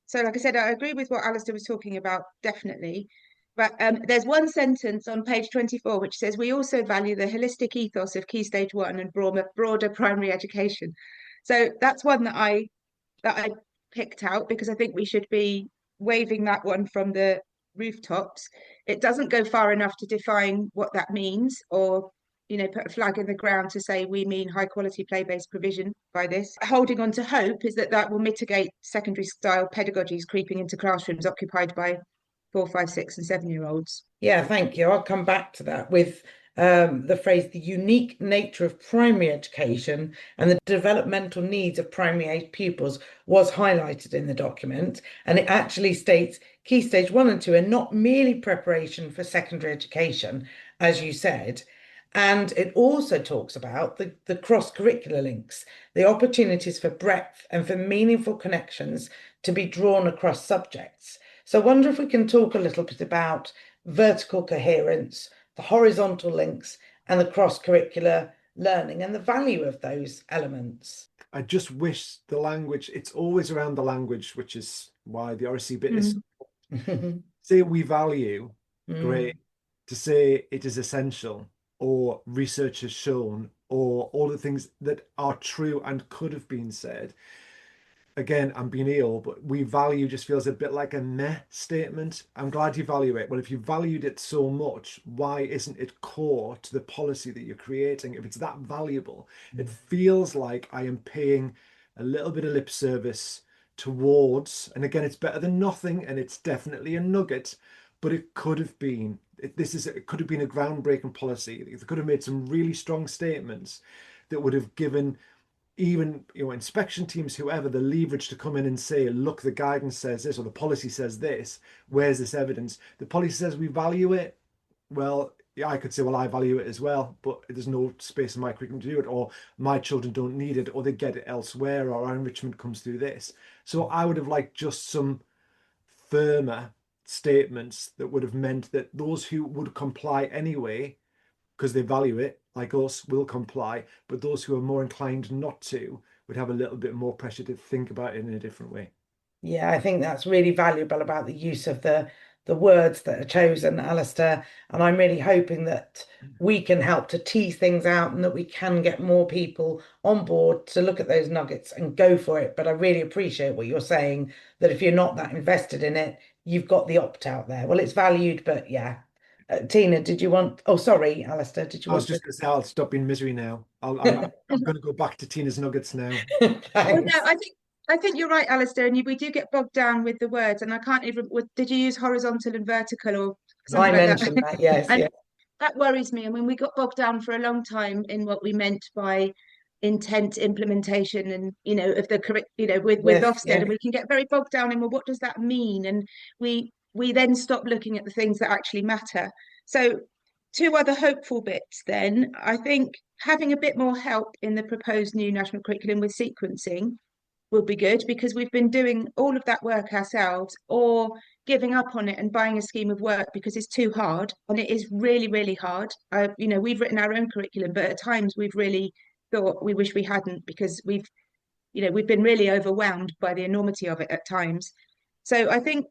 So, like I said, I agree with what Alistair was talking about, definitely. But there's one sentence on page 24 which says, we also value the holistic ethos of Key Stage 1 and broader primary education. So that's one that I picked out because I think we should be waving that one from the rooftops. It doesn't go far enough to define what that means or put a flag in the ground to say we mean high quality play-based provision by this. Holding on to hope is that will mitigate secondary style pedagogies creeping into classrooms occupied by 4, 5, 6, and 7 year olds. Yeah, thank you. I'll come back to that with the phrase the unique nature of primary education and the developmental needs of primary age pupils was highlighted in the document. And it actually states Key Stage 1 and 2 are not merely preparation for secondary education, as you said. And it also talks about the cross-curricular links, the opportunities for breadth and for meaningful connections to be drawn across subjects. So I wonder if we can talk a little bit about vertical coherence, the horizontal links, and the cross-curricular learning and the value of those elements. I just wish the language, it's always around the language, which is why the RSC bit is say we value, great. To say it is essential or research has shown or all the things that are true and could have been said. Again, I'm being ill, but we value just feels a bit like a meh statement. I'm glad you value it. Well, if you valued it so much, why isn't it core to the policy that you're creating? If it's that valuable, it feels like I am paying a little bit of lip service towards, and again, it's better than nothing, and it's definitely a nugget, but it could have been. It could have been a groundbreaking policy. It could have made some really strong statements that would have given even inspection teams, whoever, the leverage to come in and say, look, the guidance says this or the policy says this, where's this evidence? The policy says we value it. Well, yeah, I could say, well, I value it as well, but there's no space in my curriculum to do it, or my children don't need it, or they get it elsewhere, or our enrichment comes through this. So I would have liked just some firmer statements that would have meant that those who would comply anyway, because they value it, like us, will comply, but those who are more inclined not to would have a little bit more pressure to think about it in a different way. Yeah, I think that's really valuable about the use of the words that are chosen, Alistair. And I'm really hoping that we can help to tease things out and that we can get more people on board to look at those nuggets and go for it. But I really appreciate what you're saying, that if you're not that invested in it, you've got the opt out there. Well, it's valued, but yeah. Tina, did you want? Oh, sorry, Alistair, did you I was want just to? going to say, I'll stop being misery now. I'm going to go back to Tina's nuggets now. Well, Thanks. no, I think you're right, Alistair, and we do get bogged down with the words, and I can't even. Did you use horizontal and vertical or I something like that? mentioned that, yes, And yeah. that worries me. I mean, we got bogged down for a long time in what we meant by intent implementation, and of the correct, with Yes, Ofsted, yeah. and we can get very bogged down in, well, what does that mean? And we then stop looking at the things that actually matter. So, two other hopeful bits. Then I think having a bit more help in the proposed new national curriculum with sequencing will be good because we've been doing all of that work ourselves or giving up on it and buying a scheme of work because it's too hard, and it is really, really hard. We've written our own curriculum, but at times we've really thought we wish we hadn't because we've been really overwhelmed by the enormity of it at times. So I think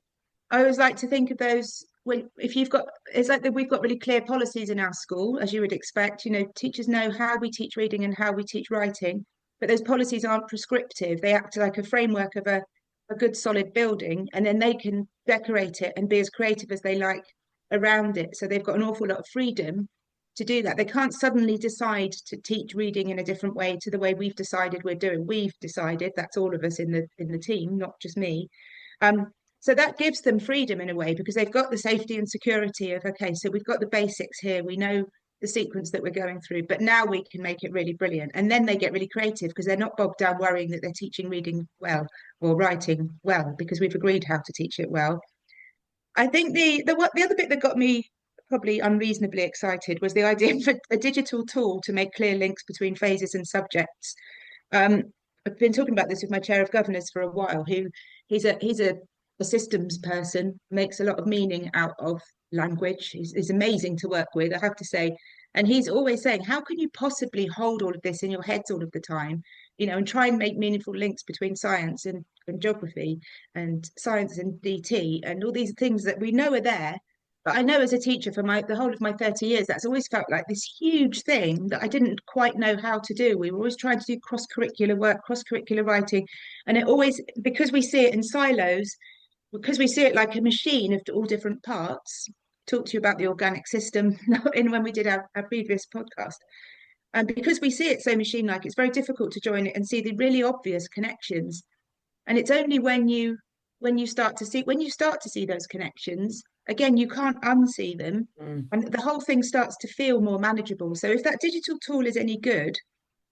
I always like to think of those when if you've got it's like that we've got really clear policies in our school, as you would expect. Teachers know how we teach reading and how we teach writing, but those policies aren't prescriptive. They act like a framework of a good solid building, and then they can decorate it and be as creative as they like around it. So they've got an awful lot of freedom to do that. They can't suddenly decide to teach reading in a different way to the way we've decided we're doing. We've decided, that's all of us in the team, not just me. So that gives them freedom in a way because they've got the safety and security of, okay, so we've got the basics here. We know the sequence that we're going through, but now we can make it really brilliant. And then they get really creative because they're not bogged down worrying that they're teaching reading well or writing well, because we've agreed how to teach it well. I think the other bit that got me probably unreasonably excited was the idea of a digital tool to make clear links between phases and subjects. Um, I've been talking about this with my chair of governors for a while, who he's a systems person, makes a lot of meaning out of language. He's amazing to work with, I have to say. And he's always saying, how can you possibly hold all of this in your heads all of the time, and try and make meaningful links between science and geography and science and DT and all these things that we know are there. But I know as a teacher for the whole of my 30 years, that's always felt like this huge thing that I didn't quite know how to do. We were always trying to do cross-curricular work, cross-curricular writing. And it always, because we see it in silos, because we see it like a machine of all different parts, talk to you about the organic system in when we did our previous podcast. And because we see it so machine-like, it's very difficult to join it and see the really obvious connections. And it's only when you start to see those connections, again, you can't unsee them. And the whole thing starts to feel more manageable. So if that digital tool is any good,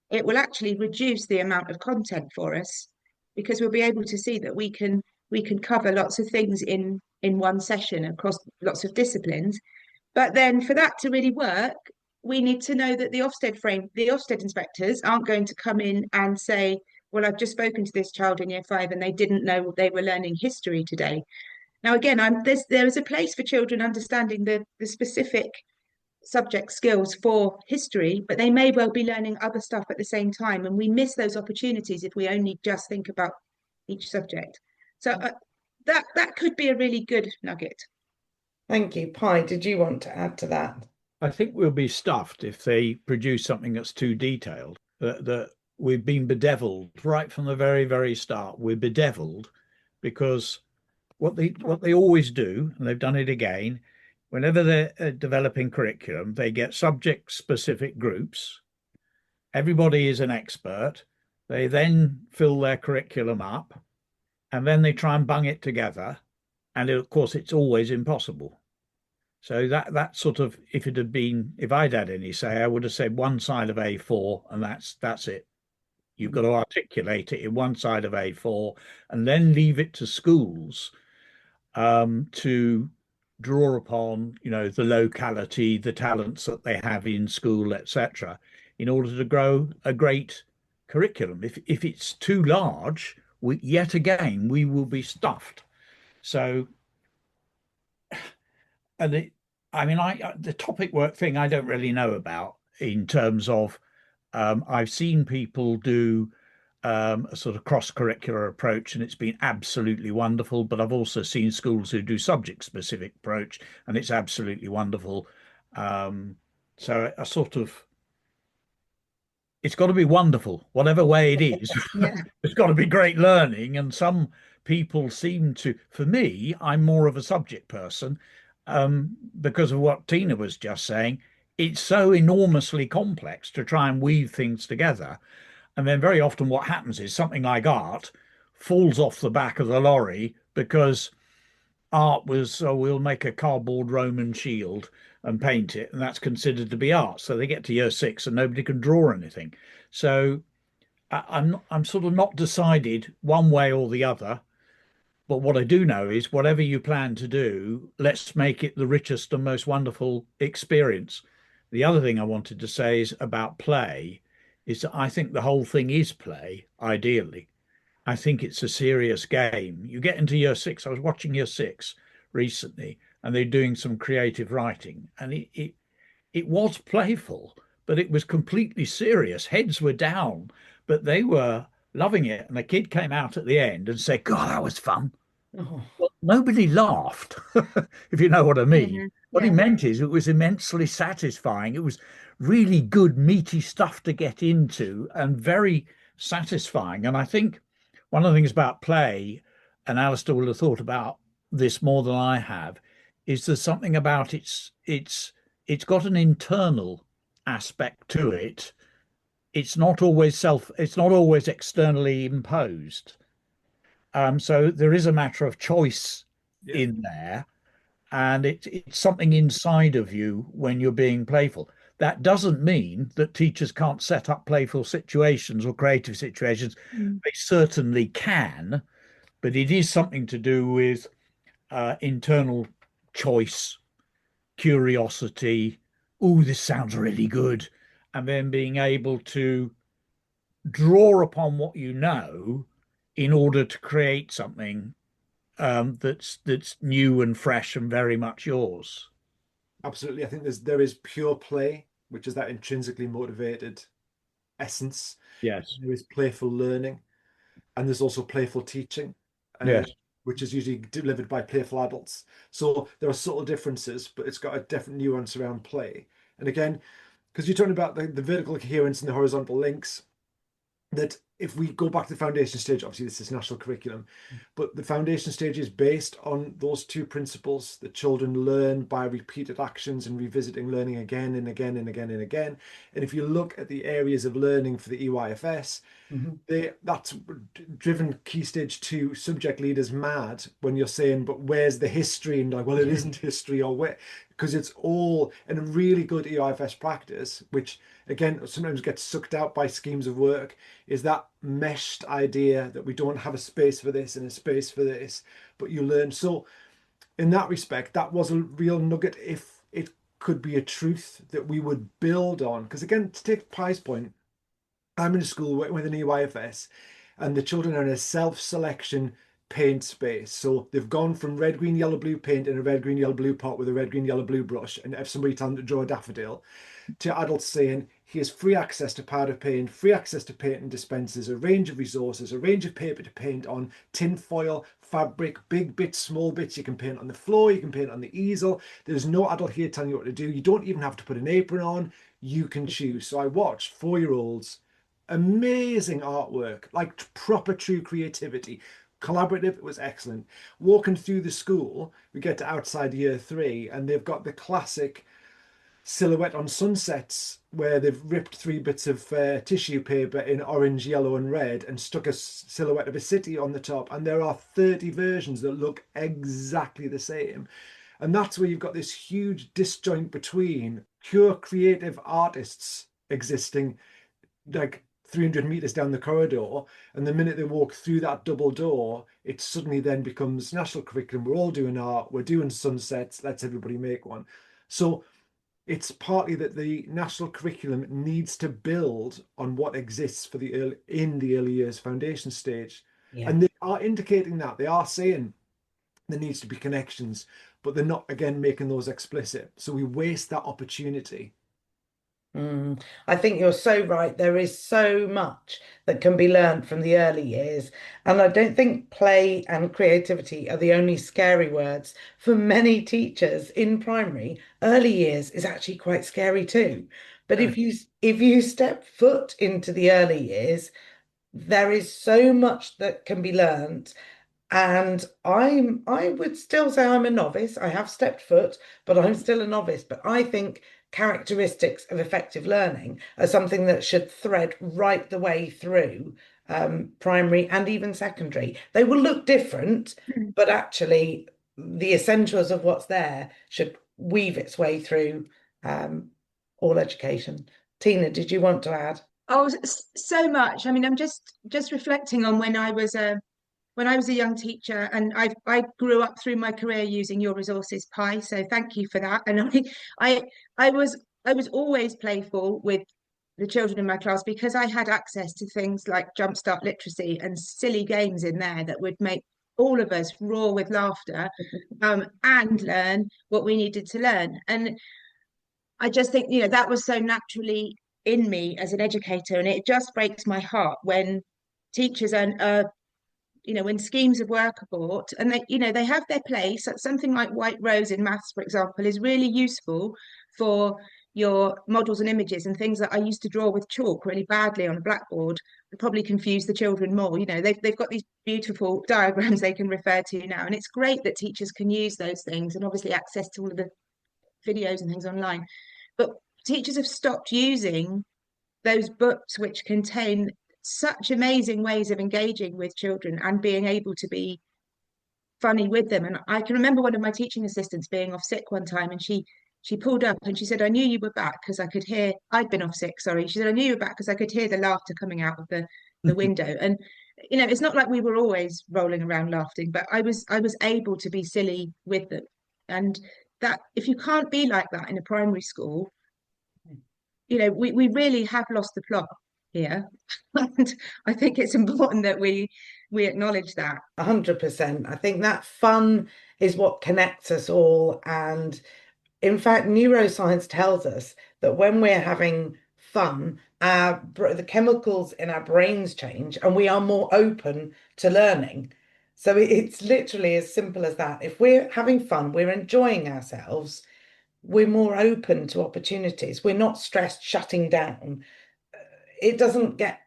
it will actually reduce the amount of content for us, because we'll be able to see that we can cover lots of things in one session across lots of disciplines. But then for that to really work, we need to know that the Ofsted inspectors aren't going to come in and say, well, I've just spoken to this child in year 5 and they didn't know they were learning history today. Now, again, there is a place for children understanding the specific subject skills for history, but they may well be learning other stuff at the same time. And we miss those opportunities if we only just think about each subject. So that could be a really good nugget. Thank you. Pi, did you want to add to that? I think we'll be stuffed if they produce something that's too detailed. That we've been bedeviled right from the very, very start. We're bedeviled because what they always do, and they've done it again, whenever they're developing curriculum, they get subject-specific groups. Everybody is an expert. They then fill their curriculum up, and then they try and bung it together. And of course, it's always impossible. So that sort of, if I'd had any say, I would have said one side of A4, and that's it. You've got to articulate it in one side of A4, and then leave it to schools to draw upon, the locality, the talents that they have in school, etc., in order to grow a great curriculum. If it's too large, yet again we will be stuffed. So, and the topic work thing I don't really know about in terms of I've seen people do a sort of cross-curricular approach, and it's been absolutely wonderful. But I've also seen schools who do subject-specific approach, and it's absolutely wonderful. So a sort of, it's got to be wonderful, whatever way it is. Yeah. It's got to be great learning. And some people seem to, for me, I'm more of a subject person because of what Tina was just saying. It's so enormously complex to try and weave things together. And then very often what happens is something like art falls off the back of the lorry because art was, we'll make a cardboard Roman shield and paint it, and that's considered to be art. So they get to year 6 and nobody can draw anything. So I'm sort of not decided one way or the other. But what I do know is whatever you plan to do, let's make it the richest and most wonderful experience. The other thing I wanted to say is about play is that I think the whole thing is play, ideally. I think it's a serious game. You get into year 6. I was watching year 6 recently, and they're doing some creative writing, and it was playful, but it was completely serious. Heads were down, but they were loving it. And the kid came out at the end and said, God, that was fun. Oh. Well, nobody laughed, if you know what I mean. Mm-hmm. What he meant is it was immensely satisfying. It was really good, meaty stuff to get into and very satisfying. And I think one of the things about play, and Alistair will have thought about this more than I have, is there's something about it's got an internal aspect to it. It's not always externally imposed. So there is a matter of choice in there, and it's something inside of you when you're being playful. That doesn't mean that teachers can't set up playful situations or creative situations. They certainly can, but it is something to do with internal choice, curiosity. Oh, this sounds really good. And then being able to draw upon what you know in order to create something that's new and fresh and very much yours. Absolutely. I think there is pure play, which is that intrinsically motivated essence. Yes. There is playful learning, and there's also playful teaching, uh, Yes. which is usually delivered by playful adults. So there are subtle differences, but it's got a different nuance around play. And again, because you're talking about the vertical coherence and the horizontal links, that if we go back to the foundation stage, obviously this is national curriculum, but the foundation stage is based on those two principles that children learn by repeated actions and revisiting learning again and again and again and again. And if you look at the areas of learning for the EYFS, that's driven Key Stage 2 subject leaders mad when you're saying, but where's the history? And like, well, it isn't history, or where, because it's all in a really good EYFS practice, which again sometimes gets sucked out by schemes of work, is that meshed idea that we don't have a space for this and a space for this, but you learn. So in that respect, that was a real nugget, if it could be a truth that we would build on. Because again, to take Pi's point, I'm in a school with an EYFS, and the children are in a self-selection paint space. So they've gone from red, green, yellow, blue paint in a red, green, yellow, blue pot with a red, green, yellow, blue brush, and if somebody tells them to draw a daffodil, to adults saying, here's free access to powder paint, free access to paint and dispensers, a range of resources, a range of paper to paint on, tin foil, fabric, big bits, small bits. You can paint on the floor, you can paint on the easel. There's no adult here telling you what to do. You don't even have to put an apron on. You can choose. So I watched 4-year-olds, amazing artwork, like proper true creativity, collaborative. It was excellent. Walking through the school, we get to outside year 3, and they've got the classic silhouette on sunsets where they've ripped 3 bits of tissue paper in orange, yellow and red and stuck a silhouette of a city on the top, and there are 30 versions that look exactly the same. And that's where you've got this huge disjoint between pure creative artists existing like 300 meters down the corridor, and the minute they walk through that double door, it suddenly then becomes national curriculum. We're all doing art, we're doing sunsets, let's everybody make one. So it's partly that the national curriculum needs to build on what exists for the early years foundation stage. And they are indicating that, they are saying there needs to be connections, but they're not, again, making those explicit. So we waste that opportunity. I think you're so right. There is so much that can be learned from the early years. And I don't think play and creativity are the only scary words. For many teachers in primary, early years is actually quite scary too. But Yeah. if you step foot into the early years, there is so much that can be learned. And I would still say I'm a novice. I have stepped foot, but I'm still a novice. But I think characteristics of effective learning are something that should thread right the way through primary and even secondary. They will look different, but actually the essentials of what's there should weave its way through all education. Tina, did you want to add? Oh, so much. I mean, I'm just reflecting on when I was a young teacher, and I grew up through my career using your resources, Pi. So thank you for that. And I I was I was always playful with the children in my class because I had access to things like Jumpstart Literacy and silly games in there that would make all of us roar with laughter, and learn what we needed to learn. And I just think, that was so naturally in me as an educator, and it just breaks my heart when teachers are when schemes of work are bought and they have their place. Something like White Rose in maths, for example, is really useful for your models and images and things that I used to draw with chalk really badly on a blackboard and probably confuse the children more. They've got these beautiful diagrams they can refer to now, and it's great that teachers can use those things and obviously access to all of the videos and things online. But teachers have stopped using those books which contain such amazing ways of engaging with children and being able to be funny with them. And I can remember one of my teaching assistants being off sick one time, and she she pulled up and she said, I knew you were back because I could hear, I'd been off sick, sorry. She said, I knew you were back because I could hear the laughter coming out of the window. And, you know, it's not like we were always rolling around laughing, but I was able to be silly with them. And that if you can't be like that in a primary school, you know, we really have lost the plot here. And I think it's important that we acknowledge that. 100%. I think that fun is what connects us all. And in fact, neuroscience tells us that when we're having fun, the chemicals in our brains change and we are more open to learning. So it's literally as simple as that. If we're having fun, we're enjoying ourselves, we're more open to opportunities. We're not stressed, shutting down. It doesn't get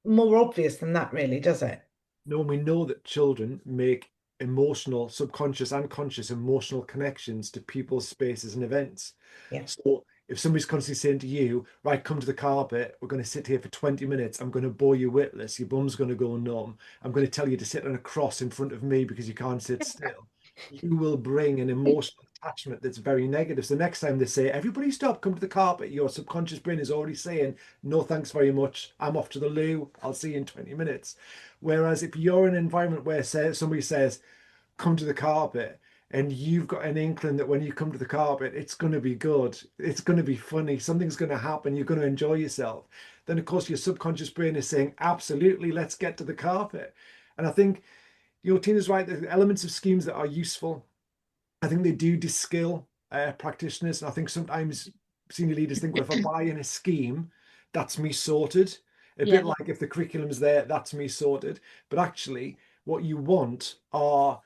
more obvious than that, really, does it? No, we know that children make emotional, subconscious and conscious emotional connections to people, spaces, and events. Yeah. So if somebody's constantly saying to you, right, come to the carpet, we're going to sit here for 20 minutes, I'm going to bore you witless, your bum's going to go numb, I'm going to tell you to sit on a cross in front of me because you can't sit still, you will bring an emotional attachment that's very negative. So next time they say, everybody stop, come to the carpet, your subconscious brain is already saying, no, thanks very much, I'm off to the loo, I'll see you in 20 minutes. Whereas if you're in an environment where somebody says, come to the carpet, and you've got an inkling that when you come to the carpet, it's going to be good, it's going to be funny, something's going to happen, you're going to enjoy yourself, then of course your subconscious brain is saying, absolutely, let's get to the carpet. And I think, you know, Tina's right, the elements of schemes that are useful, I think they do de-skill practitioners. And I think sometimes senior leaders think, well, if I buy in a scheme, that's me sorted. A Yeah. bit like if the curriculum's there, that's me sorted. But actually, what you want are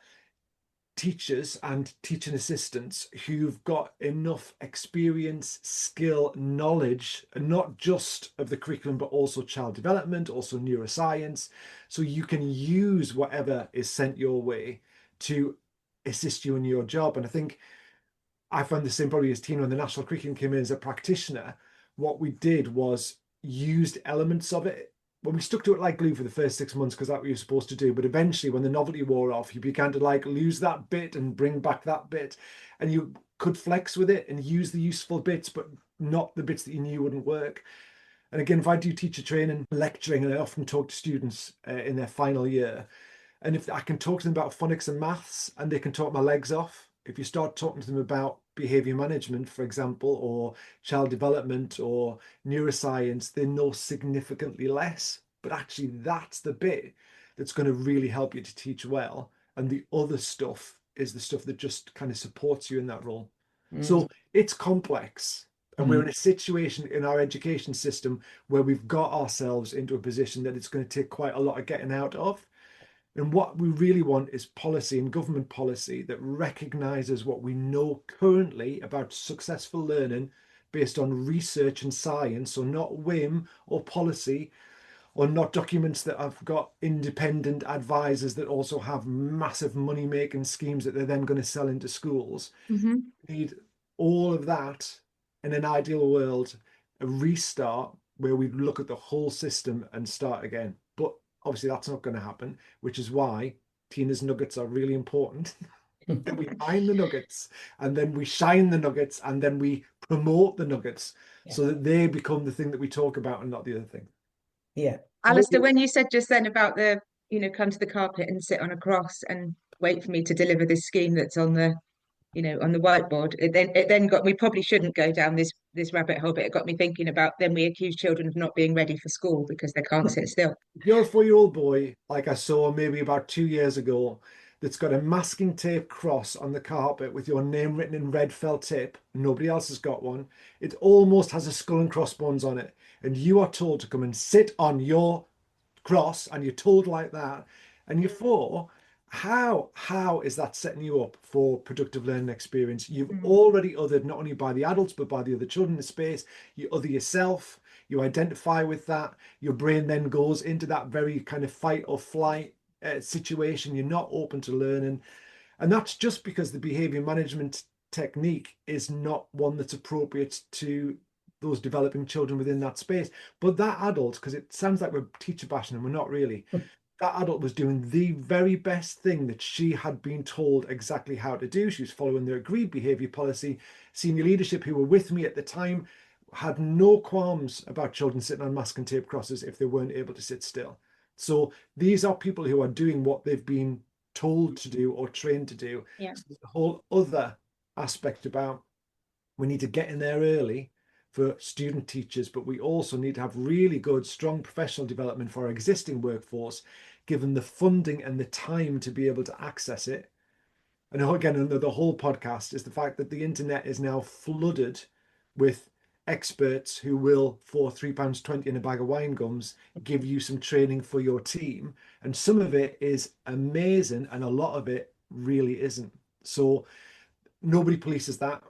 teachers and teaching assistants who've got enough experience, skill, knowledge, and not just of the curriculum, but also child development, also neuroscience. So you can use whatever is sent your way to assist you in your job. And I think I found the same probably as Tina when the national curriculum came in as a practitioner. What we did was used elements of it. When we stuck to it like glue for the first 6 months, because that's what you're supposed to do. But eventually, when the novelty wore off, you began to like lose that bit and bring back that bit. And you could flex with it and use the useful bits, but not the bits that you knew wouldn't work. And again, if I do teacher training, lecturing, and I often talk to students in their final year, and if I can talk to them about phonics and maths and they can talk my legs off, if you start talking to them about behavior management, for example, or child development or neuroscience, they know significantly less. But actually, that's the bit that's going to really help you to teach well. And the other stuff is the stuff that just kind of supports you in that role. So it's complex. And we're in a situation in our education system where we've got ourselves into a position that it's going to take quite a lot of getting out of. And what we really want is policy and government policy that recognises what we know currently about successful learning based on research and science, so not whim or policy, or not documents that have got independent advisors that also have massive money making schemes that they're then going to sell into schools. Mm-hmm. We need all of that in an ideal world, a restart where we look at the whole system and start again. But obviously that's not going to happen, which is why Tina's nuggets are really important. That we find the nuggets and then we shine the nuggets and then we promote the nuggets so that they become the thing that we talk about and not the other thing. Yeah. Alistair, when you said just then about the, you know, come to the carpet and sit on a cross and wait for me to deliver this scheme that's on the, you know, on the whiteboard, it then got, we probably shouldn't go down this rabbit hole, but it got me thinking about then we accuse children of not being ready for school because they can't sit still. If you're a 4-year-old boy, like I saw maybe about 2 years ago, that's got a masking tape cross on the carpet with your name written in red felt tip, nobody else has got one. It almost has a skull and crossbones on it. And you are told to come and sit on your cross, and you're told like that. And you're 4, how is that setting you up for productive learning experience? You've already othered not only by the adults, but by the other children in the space. You other yourself, you identify with that. Your brain then goes into that very kind of fight or flight situation. You're not open to learning. And that's just because the behavior management technique is not one that's appropriate to those developing children within that space. But that adult, because it sounds like we're teacher bashing and we're not really, that adult was doing the very best thing that she had been told exactly how to do. She was following the agreed behaviour policy. Senior leadership who were with me at the time had no qualms about children sitting on masking tape crosses if they weren't able to sit still. So these are people who are doing what they've been told to do or trained to do. Yeah. So there's a whole other aspect about we need to get in there early for student teachers, but we also need to have really good, strong professional development for our existing workforce, given the funding and the time to be able to access it. And again, the whole podcast is the fact that the internet is now flooded with experts who will, for £3.20 in a bag of wine gums, give you some training for your team. And some of it is amazing, and a lot of it really isn't. So nobody polices that.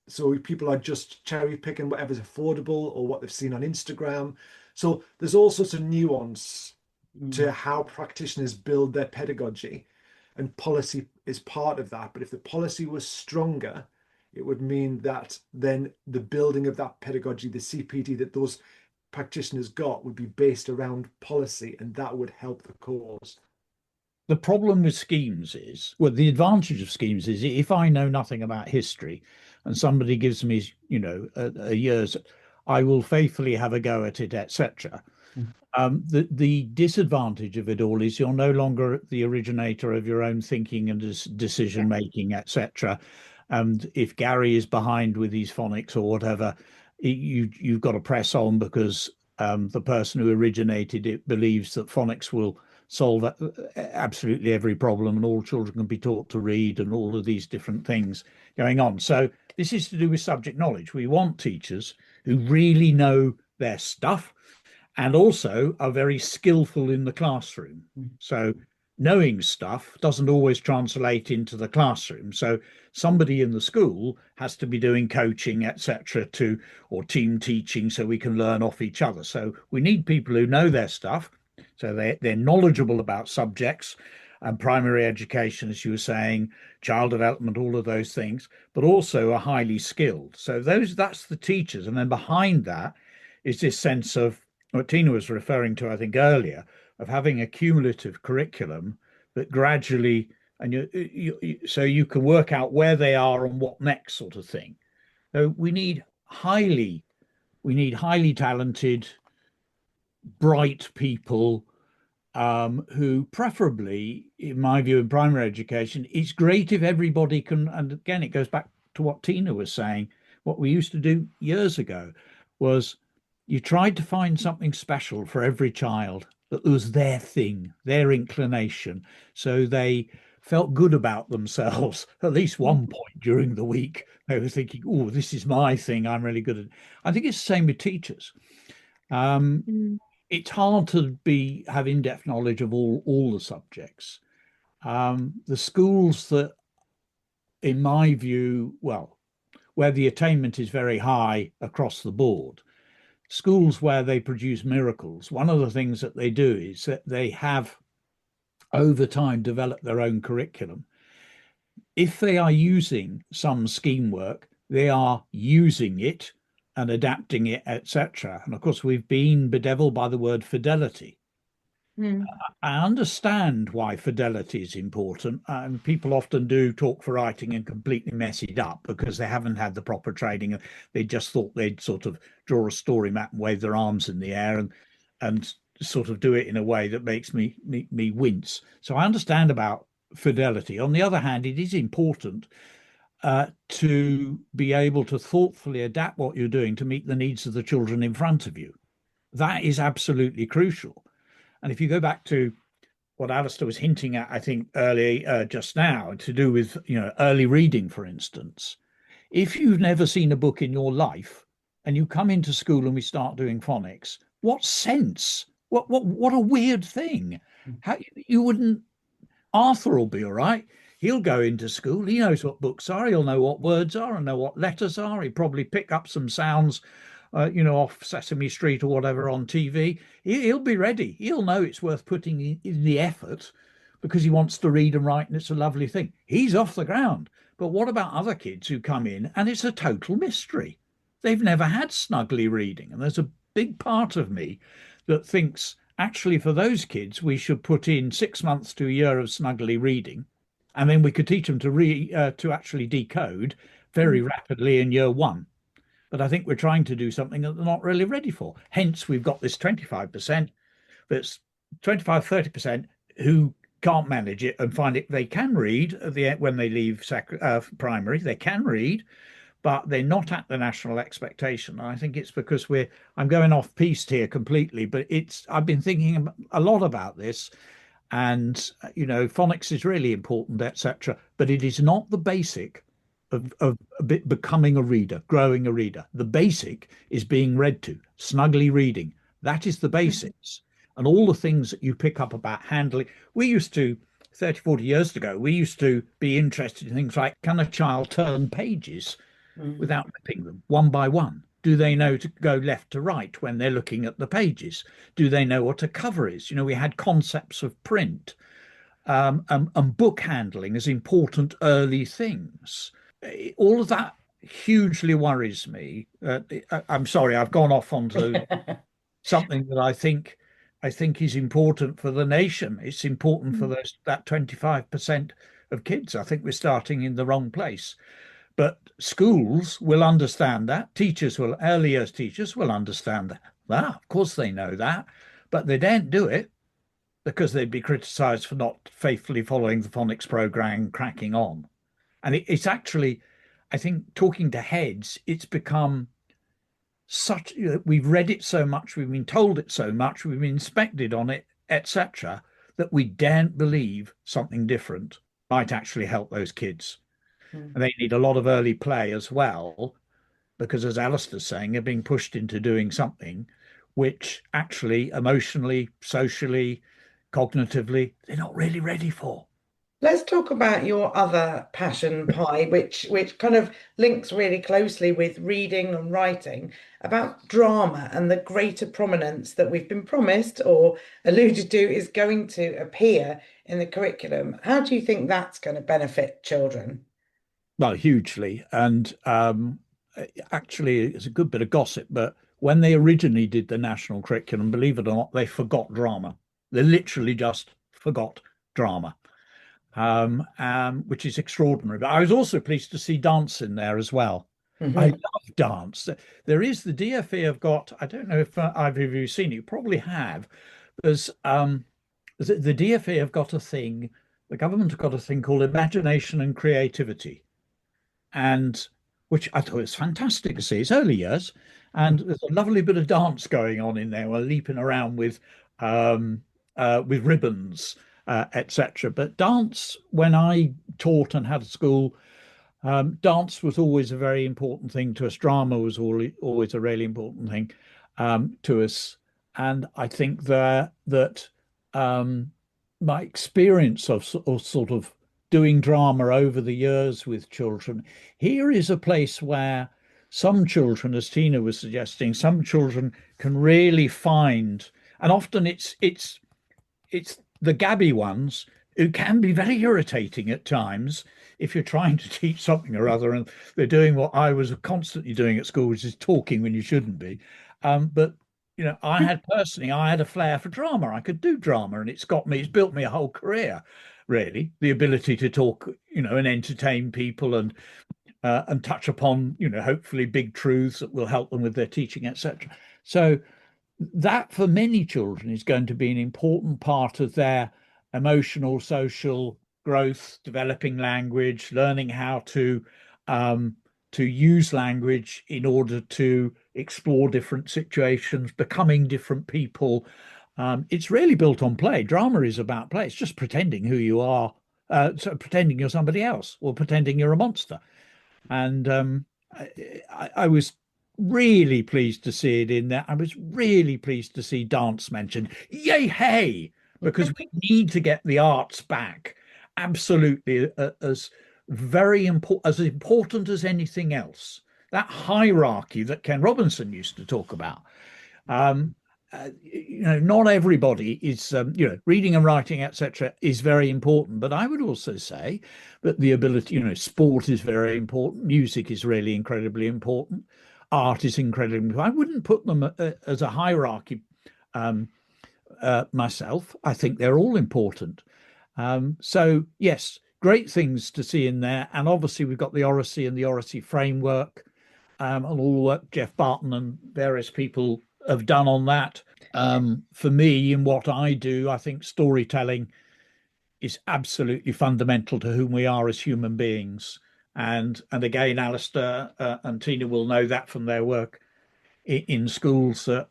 So people are just cherry picking whatever's affordable or what they've seen on Instagram. So there's all sorts of nuance to how practitioners build their pedagogy, and policy is part of that. But if the policy was stronger, it would mean that then the building of that pedagogy, the CPD that those practitioners got, would be based around policy, and that would help the cause. The problem with schemes is, well, the advantage of schemes is if I know nothing about history and somebody gives me, a year's, I will faithfully have a go at it, etc. The disadvantage of it all is you're no longer the originator of your own thinking and decision making, etc. And if Gary is behind with his phonics or whatever, you've got to press on because the person who originated it believes that phonics will solve absolutely every problem and all children can be taught to read and all of these different things going on. So this is to do with subject knowledge. We want teachers who really know their stuff and also are very skillful in the classroom. So knowing stuff doesn't always translate into the classroom. So somebody in the school has to be doing coaching, etc., or team teaching so we can learn off each other. So we need people who know their stuff. So they're knowledgeable about subjects and primary education, as you were saying, child development, all of those things, but also are highly skilled. So that's the teachers. And then behind that is this sense of what Tina was referring to, I think, earlier, of having a cumulative curriculum that gradually, and so you can work out where they are and what next sort of thing. So we need highly talented, bright people who preferably, in my view, in primary education, it's great if everybody can, and again, it goes back to what Tina was saying, what we used to do years ago was you tried to find something special for every child that was their thing, their inclination, so they felt good about themselves at least one point during the week. They were thinking, oh, this is my thing, I'm really good at it. I think it's the same with teachers. It's hard to have in-depth knowledge of all the subjects. The schools that, in my view, well, where the attainment is very high across the board, schools where they produce miracles, one of the things that they do is that they have, over time, developed their own curriculum. If they are using some scheme work, they are using it and adapting it, etc. And of course, we've been bedeviled by the word fidelity. I understand why fidelity is important. And people often do talk for writing and completely mess it up because they haven't had the proper training. They just thought they'd sort of draw a story map and wave their arms in the air and sort of do it in a way that makes me wince. So I understand about fidelity. On the other hand, it is important to be able to thoughtfully adapt what you're doing to meet the needs of the children in front of you. That is absolutely crucial. And if you go back to what Alistair was hinting at, I think earlier just now, to do with early reading, for instance, if you've never seen a book in your life and you come into school and we start doing phonics, what sense? What a weird thing! How you wouldn't? Arthur will be all right. He'll go into school. He knows what books are. He'll know what words are and know what letters are. He'll probably pick up some sounds, off Sesame Street or whatever on TV. He'll be ready. He'll know it's worth putting in the effort because he wants to read and write and it's a lovely thing. He's off the ground. But what about other kids who come in and it's a total mystery? They've never had snuggly reading. And there's a big part of me that thinks actually for those kids, we should put in 6 months to a year of snuggly reading, and then we could teach them to actually decode very rapidly in year one. But I think we're trying to do something that they're not really ready for. Hence, we've got this 25%, that's 25, 30% who can't manage it and find it. They can read at the end when they leave primary, they can read, but they're not at the national expectation. And I think it's because I'm going off piste here completely, but I've been thinking a lot about this, and phonics is really important, etc. But it is not the basic of becoming a reader, growing a reader. The basic is being read to, snugly reading. That is the basics. And all the things that you pick up about handling. We used to, 30, 40 years ago, we used to be interested in things like, can a child turn pages without flipping them one by one? Do they know to go left to right when they're looking at the pages? Do they know what a cover is? We had concepts of print and book handling as important early things. All of that hugely worries me. I'm sorry, I've gone off onto something that I think is important for the nation. It's important for that 25% of kids. I think we're starting in the wrong place. But schools will understand that. Early years teachers will understand that. Of course they know that, but they don't do it because they'd be criticised for not faithfully following the phonics programme, cracking on. And it's actually, I think, talking to heads, it's become such, we've read it so much, we've been told it so much, we've been inspected on it, etc., that we daren't believe something different might actually help those kids. And they need a lot of early play as well, because as Alistair's saying, they're being pushed into doing something which actually emotionally, socially, cognitively, they're not really ready for. Let's talk about your other passion, Pi, which kind of links really closely with reading and writing, about drama and the greater prominence that we've been promised or alluded to is going to appear in the curriculum. How do you think that's going to benefit children? Well, hugely. And actually, it's a good bit of gossip, but when they originally did the national curriculum, believe it or not, they forgot drama. They literally just forgot drama. Which is extraordinary. But I was also pleased to see dance in there as well. I love dance. There is the DFE have got, I don't know if either of you seen it, you probably have. There's the DFE have got a thing, the government have got a thing called imagination and creativity, and which I thought was fantastic to see. It's early years, and there's a lovely bit of dance going on in there. We're leaping around with ribbons, etc. But dance, when I taught and had a school, dance was always a very important thing to us. Drama was always a really important thing to us. And I think that my experience of sort of doing drama over the years with children, here is a place where some children, as Tina was suggesting, some children can really find, and often it's the gabby ones who can be very irritating at times if you're trying to teach something or other and they're doing what I was constantly doing at school, which is talking when you shouldn't be. But I had a flair for drama. I could do drama, and it's built me a whole career, really, the ability to talk, and entertain people and touch upon, hopefully big truths that will help them with their teaching, etc. So that for many children is going to be an important part of their emotional, social growth, developing language, learning how to use language in order to explore different situations, becoming different people. It's really built on play. Drama is about play. It's just pretending who you are, pretending you're somebody else or pretending you're a monster. And I was really pleased to see it in there. I was really pleased to see dance mentioned. Yay, hey, because we need to get the arts back. Absolutely, as important as anything else. That hierarchy that Ken Robinson used to talk about. Not everybody is, reading and writing, etc., is very important. But I would also say that the ability, sport is very important. Music is really incredibly important. Art is incredibly important. I wouldn't put them as a hierarchy myself. I think they're all important. So yes, great things to see in there. And obviously we've got the Oracy and the Oracy framework, and all the work Jeff Barton and various people have done on that. For me, in what I do, I think storytelling is absolutely fundamental to whom we are as human beings. And again, Alistair and Tina will know that from their work in schools, that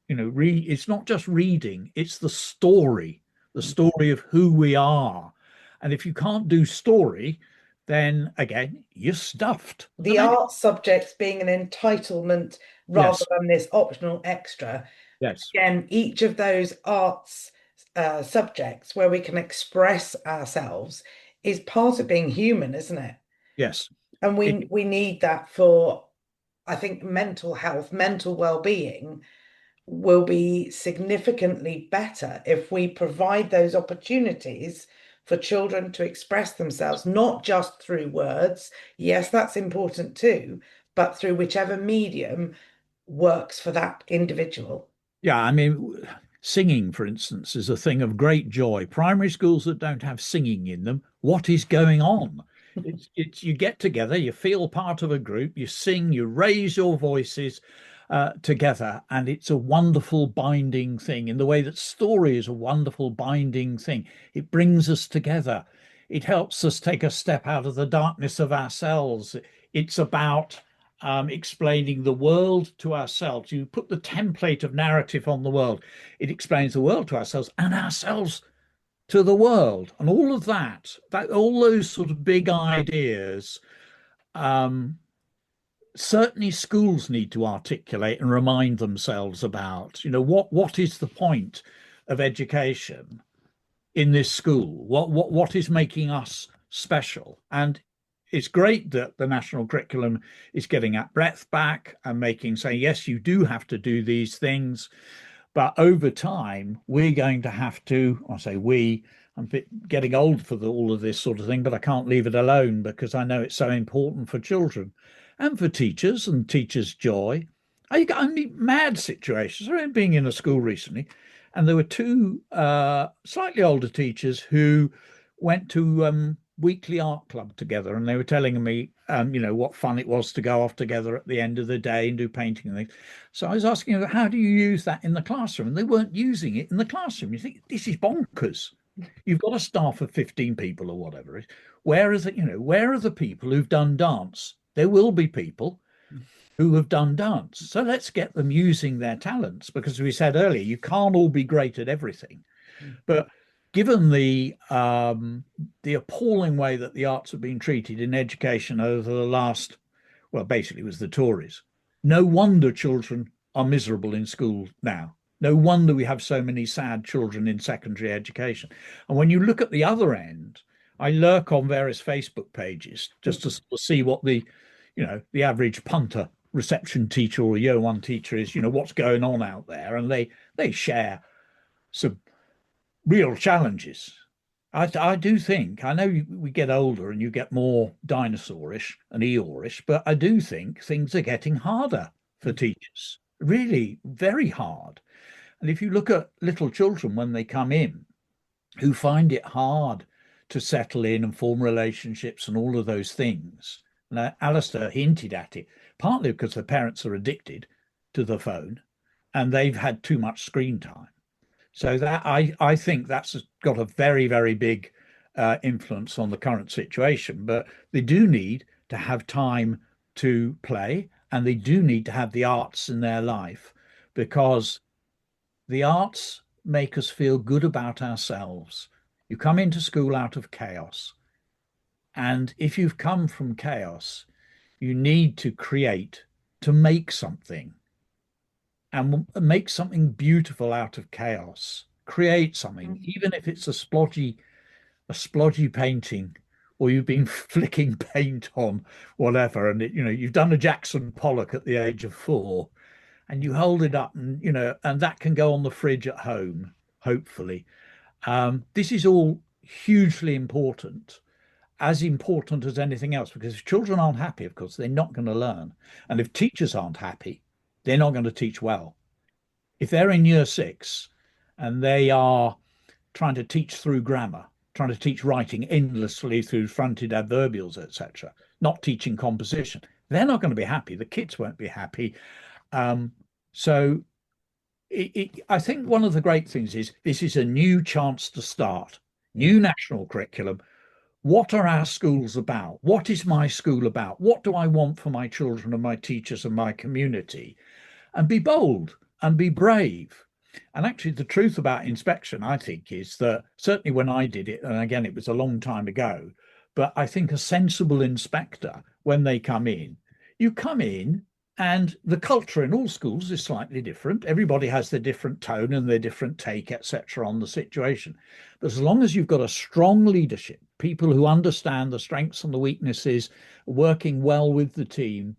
it's not just reading, it's the story of who we are. And if you can't do story, then again, you're stuffed. The art subjects being an entitlement rather Yes. than this optional extra. Yes. Again, each of those arts subjects where we can express ourselves is part of being human, isn't it? Yes. And we need that for, I think, mental health, mental well-being will be significantly better if we provide those opportunities for children to express themselves, not just through words. Yes, that's important too, but through whichever medium works for that individual. Yeah, I mean, singing, for instance, is a thing of great joy. Primary schools that don't have singing in them, what is going on? It's you get together, you feel part of a group, you sing, you raise your voices together, and it's a wonderful binding thing. In the way that story is a wonderful binding thing, it brings us together. It helps us take a step out of the darkness of ourselves. It's about explaining the world to ourselves. You put the template of narrative on the world, it explains the world to ourselves and ourselves to the world, and all of that, all those sort of big ideas. Certainly, schools need to articulate and remind themselves about. What is the point of education in this school? What is making us special? And it's great that the national curriculum is getting that breadth back and saying, yes, you do have to do these things. But over time, we're going to have to, I say we, I'm getting old for all of this sort of thing, but I can't leave it alone because I know it's so important for children and for teachers and teachers' joy. I mean, mad situations. I remember being in a school recently, and there were two slightly older teachers who went to weekly art club together, and they were telling me, what fun it was to go off together at the end of the day and do painting and things. So I was asking them, how do you use that in the classroom? And they weren't using it in the classroom. You think, this is bonkers. You've got a staff of 15 people or whatever. Where are the people who've done dance? There will be people who have done dance. So let's get them using their talents, because we said earlier, you can't all be great at everything. But given the appalling way that the arts have been treated in education over the last, well, basically it was the Tories, no wonder children are miserable in school now. No wonder we have so many sad children in secondary education. And when you look at the other end, I lurk on various Facebook pages just to sort of see what the average punter reception teacher or year one teacher is, what's going on out there. And they share some real challenges. I do think, I know we get older and you get more dinosaurish and Eeyorish, but I do think things are getting harder for teachers, really very hard. And if you look at little children when they come in, who find it hard to settle in and form relationships and all of those things, and Alistair hinted at it, partly because the parents are addicted to the phone and they've had too much screen time. So that I think that's got a very, very big influence on the current situation. But they do need to have time to play, and they do need to have the arts in their life, because the arts make us feel good about ourselves. You come into school out of chaos, and if you've come from chaos, you need to create, to make something, and make something beautiful out of chaos. Create something, even if it's a splodgy painting, or you've been flicking paint on whatever, and you've done a Jackson Pollock at the age of 4, and you hold it up, and and that can go on the fridge at home, hopefully. This is all hugely important, as important as anything else, because if children aren't happy, of course, they're not going to learn. And if teachers aren't happy, they're not going to teach well. If they're in year 6 and they are trying to teach through grammar, trying to teach writing endlessly through fronted adverbials, etc., not teaching composition. They're not going to be happy. The kids won't be happy. So I think one of the great things is this is a new chance to start, new national curriculum. What are our schools about? What is my school about? What do I want for my children and my teachers and my community? And be bold and be brave. And actually, the truth about inspection, I think, is that certainly when I did it, and again, it was a long time ago, but I think a sensible inspector, when they come in, you come in and the culture in all schools is slightly different. Everybody has their different tone and their different take, etc., on the situation. But as long as you've got a strong leadership, people who understand the strengths and the weaknesses, working well with the team,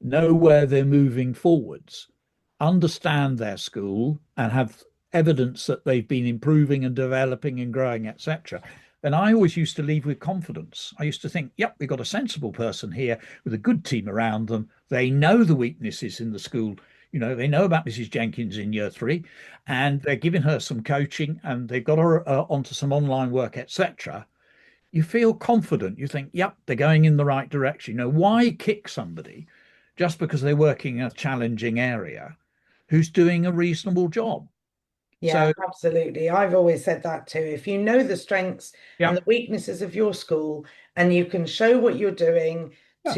know where they're moving forwards, understand their school and have evidence that they've been improving and developing and growing, etc., then I always used to leave with confidence. I used to think, yep, we've got a sensible person here with a good team around them. They know the weaknesses in the school. You know, they know about Mrs. Jenkins in year 3, and they're giving her some coaching, and they've got her onto some online work, etc. You feel confident. You think, yep, they're going in the right direction. You know, why kick somebody just because they're working in a challenging area who's doing a reasonable job? Yeah, So, absolutely. I've always said that too. If you know the strengths yeah, and the weaknesses of your school, and you can show what you're doing yeah.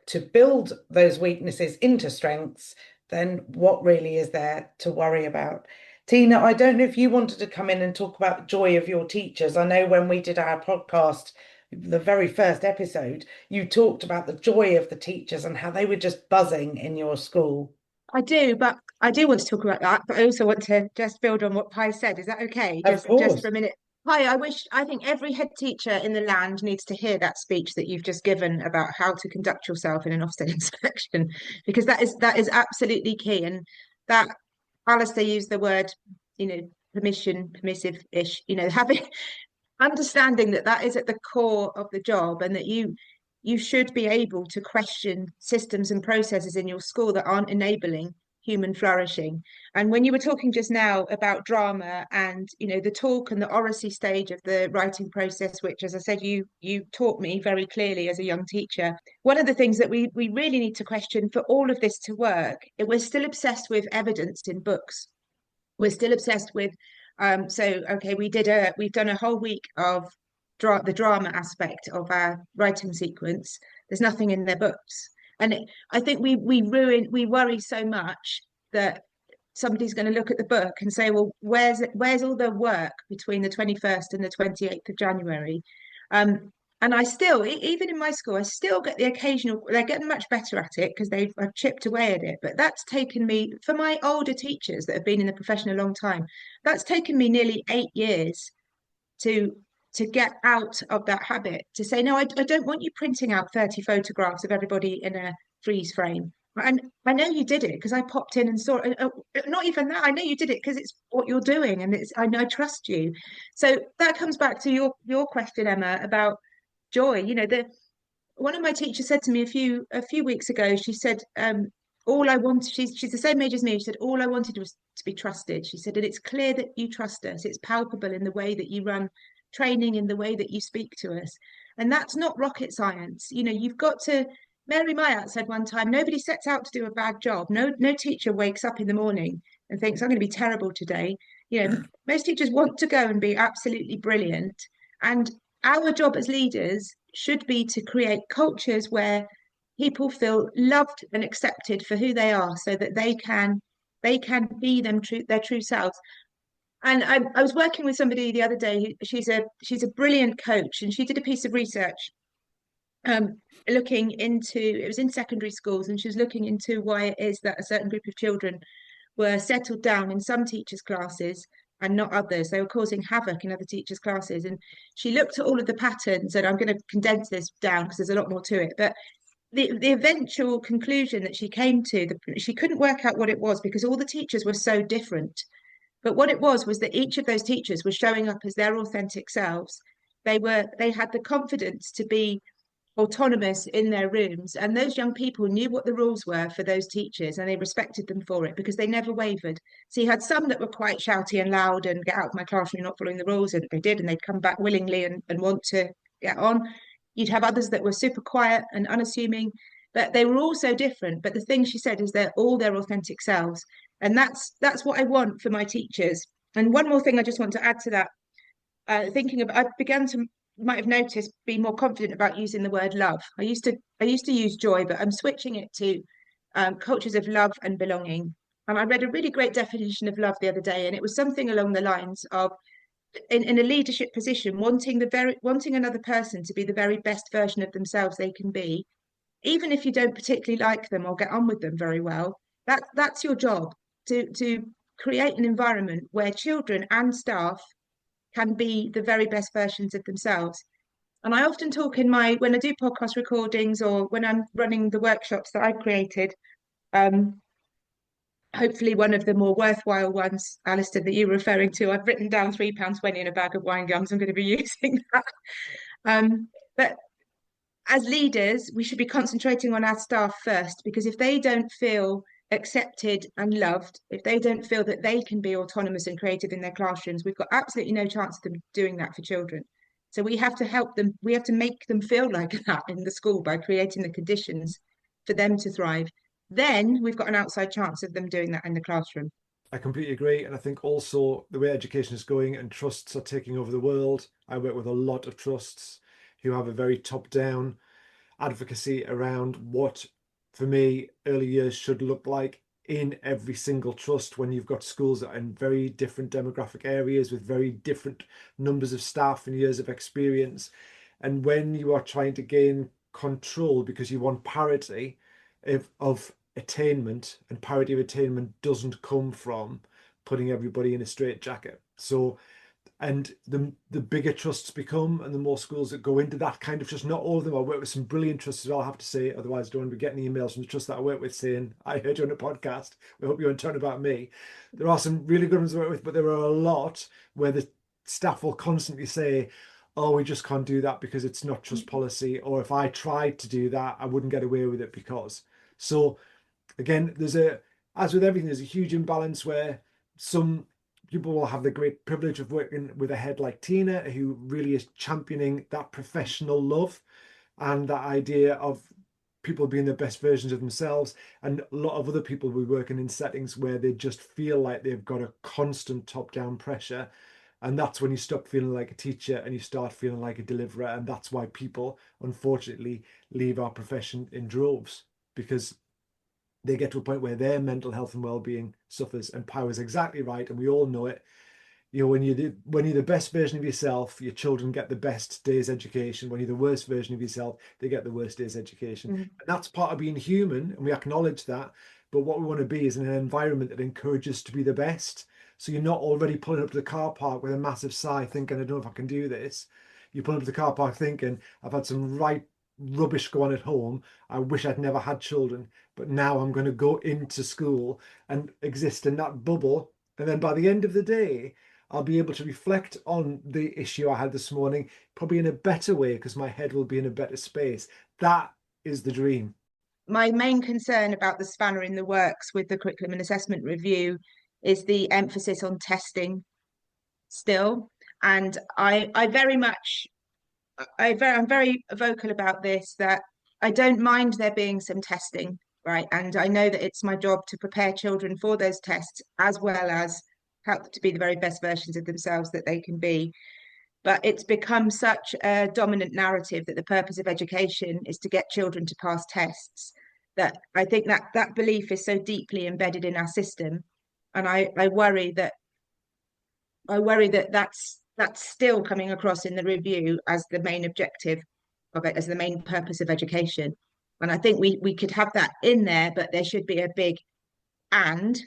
to build those weaknesses into strengths, then what really is there to worry about? Tina, I don't know if you wanted to come in and talk about the joy of your teachers. I know when we did our podcast, the very first episode, you talked about the joy of the teachers and how they were just buzzing in your school. I do, but I do want to talk about that, but I also want to just build on what Pi said. Is that okay? Of Just for course. a minute. Pi, I think every head teacher in the land needs to hear that speech that you've just given about how to conduct yourself in an Ofsted inspection, because that is absolutely key. And that Alistair used the word, permissive-ish, having understanding that that is at the core of the job, and that you should be able to question systems and processes in your school that aren't enabling human flourishing. And when you were talking just now about drama and the talk and the oracy stage of the writing process, which, as I said, you taught me very clearly as a young teacher, one of the things that we really need to question for all of this to work, we're still obsessed with evidence in books. We're still obsessed with okay, we've done a whole week of the drama aspect of our writing sequence. There's nothing in their books, and I think we worry so much that somebody's going to look at the book and say, well, where's all the work between the 21st and the 28th of January? And I still, even in my school, I still get the occasional, they're getting much better at it because I've chipped away at it. But that's taken me, for my older teachers that have been in the profession a long time, that's taken me nearly 8 years to get out of that habit, to say, no, I don't want you printing out 30 photographs of everybody in a freeze frame. And I know you did it because I popped in and saw it. Not even that. I know you did it because it's what you're doing, and I know I trust you. So that comes back to your question, Emma, about joy. One of my teachers said to me a few weeks ago. She said, all I wanted. She's the same age as me. She said, all I wanted was to be trusted. She said, and it's clear that you trust us. It's palpable in the way that you run training, in the way that you speak to us, and that's not rocket science. You've got to. Mary Myatt said one time, nobody sets out to do a bad job. No teacher wakes up in the morning and thinks, I'm going to be terrible today. Most teachers want to go and be absolutely brilliant. And our job as leaders should be to create cultures where people feel loved and accepted for who they are, so that they can be their true selves. And I was working with somebody the other day. She's a brilliant coach, and she did a piece of research looking into, it was in secondary schools, and she was looking into why it is that a certain group of children were settled down in some teachers' classes and not others. They were causing havoc in other teachers' classes. And she looked at all of the patterns, and I'm going to condense this down because there's a lot more to it. But the eventual conclusion that she came to, she couldn't work out what it was because all the teachers were so different. But what it was that each of those teachers was showing up as their authentic selves. They had the confidence to be autonomous in their rooms, and those young people knew what the rules were for those teachers and they respected them for it because they never wavered. So you had some that were quite shouty and loud and get out of my classroom, you're not following the rules, and they did, and they'd come back willingly and want to get on. You'd have others that were super quiet and unassuming, but they were all so different. But the thing she said is they're all their authentic selves, and that's what I want for my teachers. And one more thing I just want to add to that, thinking about, I began to, you might have noticed, be more confident about using the word love. I used to use joy, but I'm switching it to cultures of love and belonging. And I read a really great definition of love the other day, and it was something along the lines of, in a leadership position, wanting another person to be the very best version of themselves they can be, even if you don't particularly like them or get on with them very well. That's your job, to create an environment where children and staff can be the very best versions of themselves. And I often talk when I do podcast recordings or when I'm running the workshops that I've created, um, hopefully one of the more worthwhile ones, Alistair, that you were referring to, I've written down £3.20 in a bag of wine gums. I'm going to be using that. But as leaders, we should be concentrating on our staff first, because if they don't feel accepted and loved, if they don't feel that they can be autonomous and creative in their classrooms, we've got absolutely no chance of them doing that for children. So we have to help them, we have to make them feel like that in the school by creating the conditions for them to thrive. Then we've got an outside chance of them doing that in the classroom. I completely agree. And I think also the way education is going and trusts are taking over the world. I work with a lot of trusts who have a very top-down advocacy around what, for me, early years should look like in every single trust, when you've got schools that are in very different demographic areas with very different numbers of staff and years of experience. And when you are trying to gain control because you want parity of attainment, and parity of attainment doesn't come from putting everybody in a straitjacket. So, and the bigger trusts become, and the more schools that go into that kind of trust, not all of them. I work with some brilliant trusts as well, I have to say, otherwise I don't want to be getting emails from the trust that I work with saying, I heard you on a podcast, we hope you weren't talking about me. There are some really good ones I work with, but there are a lot where the staff will constantly say, oh, we just can't do that because it's not trust policy, or if I tried to do that, I wouldn't get away with it because. So again, as with everything, there's a huge imbalance where some people will have the great privilege of working with a head like Tina, who really is championing that professional love and that idea of people being the best versions of themselves. And a lot of other people will be working in settings where they just feel like they've got a constant top-down pressure. And that's when you stop feeling like a teacher and you start feeling like a deliverer. And that's why people, unfortunately, leave our profession in droves, because they get to a point where their mental health and well-being suffers. And Power is exactly right, and we all know it. You know, when you're the best version of yourself, your children get the best day's education. When you're the worst version of yourself, they get the worst day's education. And that's part of being human, and we acknowledge that. But what we want to be is in an environment that encourages to be the best. So you're not already pulling up to the car park with a massive sigh thinking, I don't know if I can do this. You pull up to the car park thinking, I've had some right rubbish go on at home. I wish I'd never had children, but now I'm going to go into school and exist in that bubble. And then by the end of the day, I'll be able to reflect on the issue I had this morning, probably in a better way, because my head will be in a better space. That is the dream. My main concern about the spanner in the works with the curriculum and assessment review is the emphasis on testing still. And I'm very vocal about this, that I don't mind there being some testing, right? And I know that it's my job to prepare children for those tests, as well as help to be the very best versions of themselves that they can be. But it's become such a dominant narrative that the purpose of education is to get children to pass tests, that I think that belief is so deeply embedded in our system. And I worry that that's still coming across in the review as the main objective of it, as the main purpose of education. And I think we could have that in there, but there should be a big and,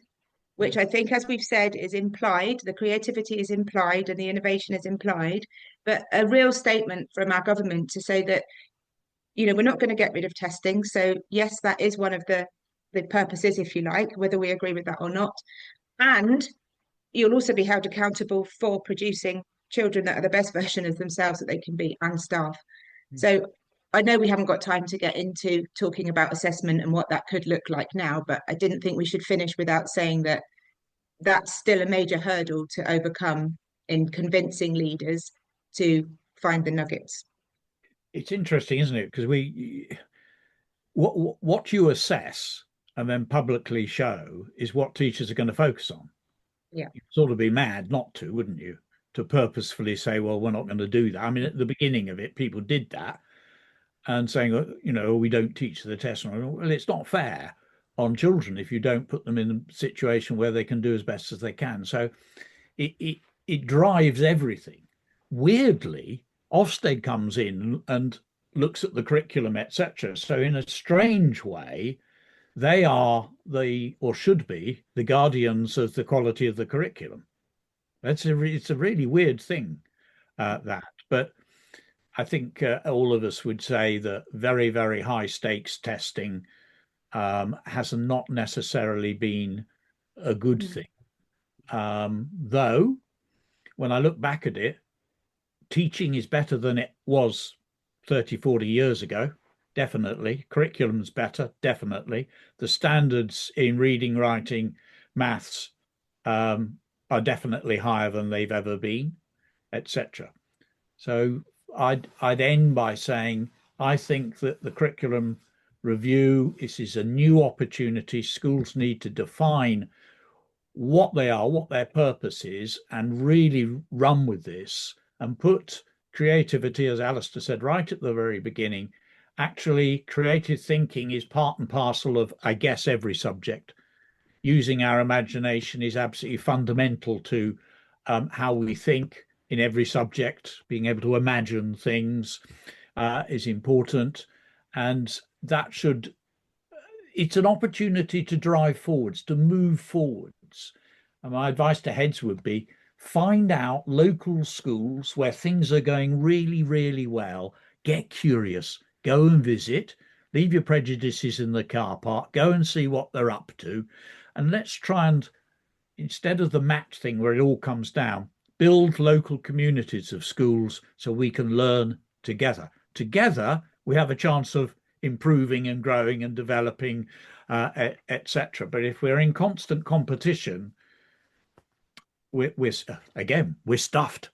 which I think, as we've said, is implied. The creativity is implied and the innovation is implied, but a real statement from our government to say that, you know, we're not going to get rid of testing. So yes, that is one of the purposes, if you like, whether we agree with that or not. And you'll also be held accountable for producing children that are the best version of themselves that they can be, and staff. So I know we haven't got time to get into talking about assessment and what that could look like now, but I didn't think we should finish without saying that that's still a major hurdle to overcome in convincing leaders to find the nuggets. It's interesting, isn't it? Because what you assess and then publicly show is what teachers are going to focus on. Yeah. You'd sort of be mad not to, wouldn't you? To purposefully say, well, we're not going to do that. I mean, at the beginning of it, people did that and saying, you know, we don't teach the test. Well, it's not fair on children if you don't put them in a situation where they can do as best as they can. So it drives everything. Weirdly, Ofsted comes in and looks at the curriculum, etc. So in a strange way, they are or should be, the guardians of the quality of the curriculum. It's a really weird thing, that. But I think all of us would say that very, very high stakes testing has not necessarily been a good thing. Though, when I look back at it, teaching is better than it was 30, 40 years ago. Definitely. Curriculum's better. Definitely. The standards in reading, writing, maths are definitely higher than they've ever been, etc. So I'd end by saying I think that the curriculum review is a new opportunity. Schools need to define what they are, what their purpose is, and really run with this and put creativity, as Alistair said right at the very beginning. Actually, creative thinking is part and parcel of, I guess, every subject. Using our imagination is absolutely fundamental to how we think in every subject. Being able to imagine things is important, and that it's an opportunity to drive forwards, to move forwards. And my advice to heads would be find out local schools where things are going really, really well. Get curious, go and visit, leave your prejudices in the car park, go and see what they're up to. And let's try and, instead of the match thing where it all comes down, build local communities of schools so we can learn together. Together, we have a chance of improving and growing and developing, etc. But if we're in constant competition, we're stuffed.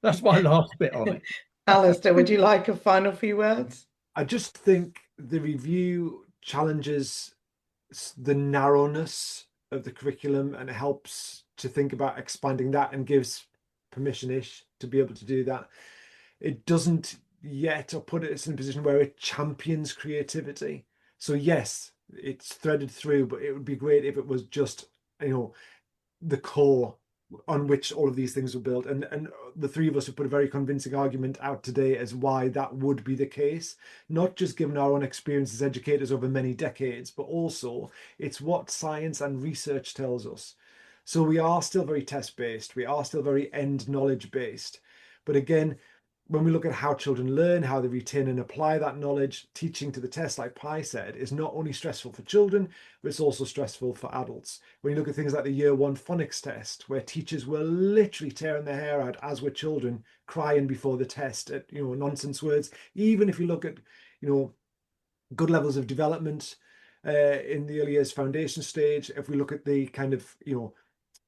That's my last bit on it. Alistair, would you like a final few words? I just think the review challenges the narrowness of the curriculum and it helps to think about expanding that and gives permission-ish to be able to do that. It doesn't yet or put us in a position where it champions creativity. So yes, it's threaded through, but it would be great if it was just, you know, the core on which all of these things were built. And the three of us have put a very convincing argument out today as why that would be the case, not just given our own experience as educators over many decades, but also it's what science and research tells us. So we are still very test-based, we are still very end knowledge-based. But again, when we look at how children learn, how they retain and apply that knowledge, teaching to the test, like Pi said, is not only stressful for children, but it's also stressful for adults. When you look at things like the Year 1 phonics test, where teachers were literally tearing their hair out as were children, crying before the test at, you know, nonsense words. Even if you look at, you know, good levels of development in the early years foundation stage, if we look at the kind of, you know,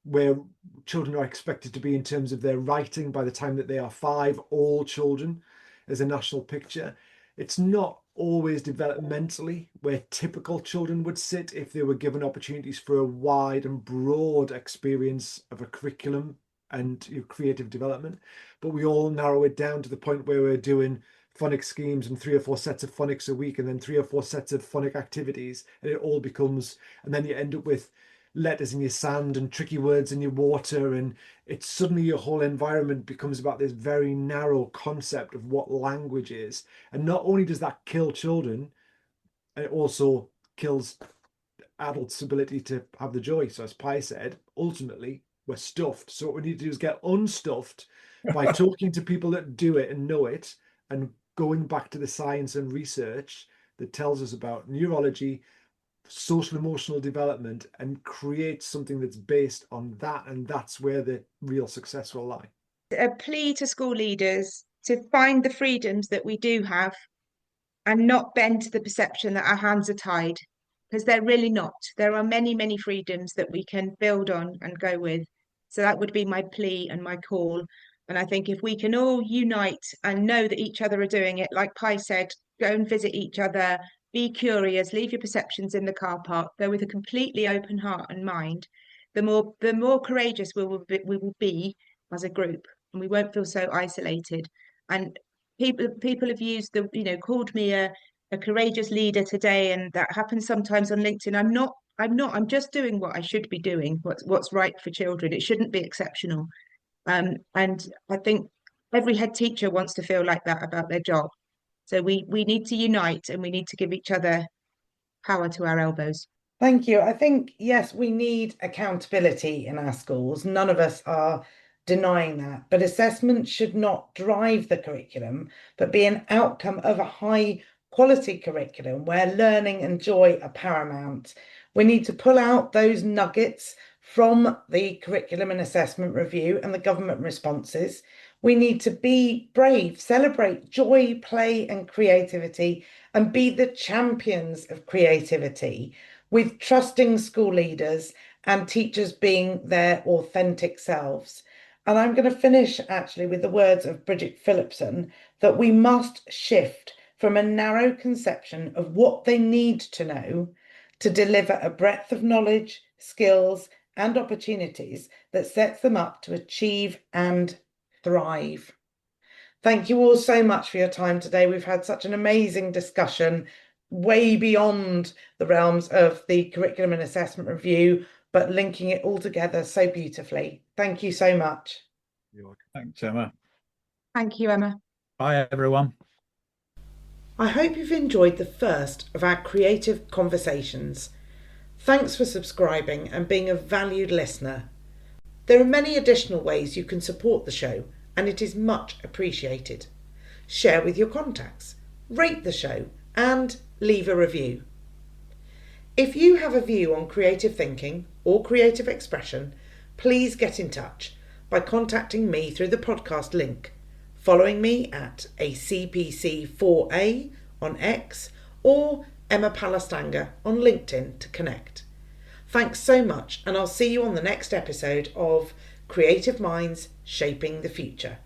where children are expected to be in terms of their writing by the time that they are 5, all children as a national picture. It's not always developmentally where typical children would sit if they were given opportunities for a wide and broad experience of a curriculum and creative development. But we all narrow it down to the point where we're doing phonics schemes and 3 or 4 sets of phonics a week and then 3 or 4 sets of phonic activities, and it all becomes, and then you end up with letters in your sand and tricky words in your water, and it's suddenly your whole environment becomes about this very narrow concept of what language is. And not only does that kill children, it also kills adults' ability to have the joy. So as Pi said, ultimately we're stuffed. So what we need to do is get unstuffed by talking to people that do it and know it, and going back to the science and research that tells us about neurology, social emotional development, and create something that's based on that. And that's where the real success will lie. A plea to school leaders to find the freedoms that we do have and not bend to the perception that our hands are tied, because they're really not. There are many, many freedoms that we can build on and go with. So that would be my plea and my call. And I think if we can all unite and know that each other are doing it, like Pi said, go and visit each other, be curious, leave your perceptions in the car park, go with a completely open heart and mind, the more courageous we will be as a group, and we won't feel so isolated. And people have used called me a courageous leader today, and that happens sometimes on LinkedIn. I'm just doing what I should be doing, what's right for children. It shouldn't be exceptional. And I think every head teacher wants to feel like that about their job. So we need to unite, and we need to give each other power to our elbows. Thank you. I think, yes, we need accountability in our schools. None of us are denying that. But assessment should not drive the curriculum, but be an outcome of a high quality curriculum where learning and joy are paramount. We need to pull out those nuggets from the curriculum and assessment review and the government responses. We need to be brave, celebrate joy, play, and creativity, and be the champions of creativity, with trusting school leaders and teachers being their authentic selves. And I'm going to finish actually with the words of Bridget Phillipson, that we must shift from a narrow conception of what they need to know to deliver a breadth of knowledge, skills, and opportunities that sets them up to achieve and thrive. Thank you all so much for your time today. We've had such an amazing discussion, way beyond the realms of the curriculum and assessment review, but linking it all together so beautifully. Thank you so much. You're welcome. Thanks, Emma. Thank you, Emma. Bye, everyone. I hope you've enjoyed the first of our creative conversations. Thanks for subscribing and being a valued listener. There are many additional ways you can support the show, and it is much appreciated. Share with your contacts, rate the show, and leave a review. If you have a view on creative thinking or creative expression, please get in touch by contacting me through the podcast link, following me at ACPC4A on X, or Emma Palastanga on LinkedIn to connect. Thanks so much, and I'll see you on the next episode of Creative Minds Shaping the Future.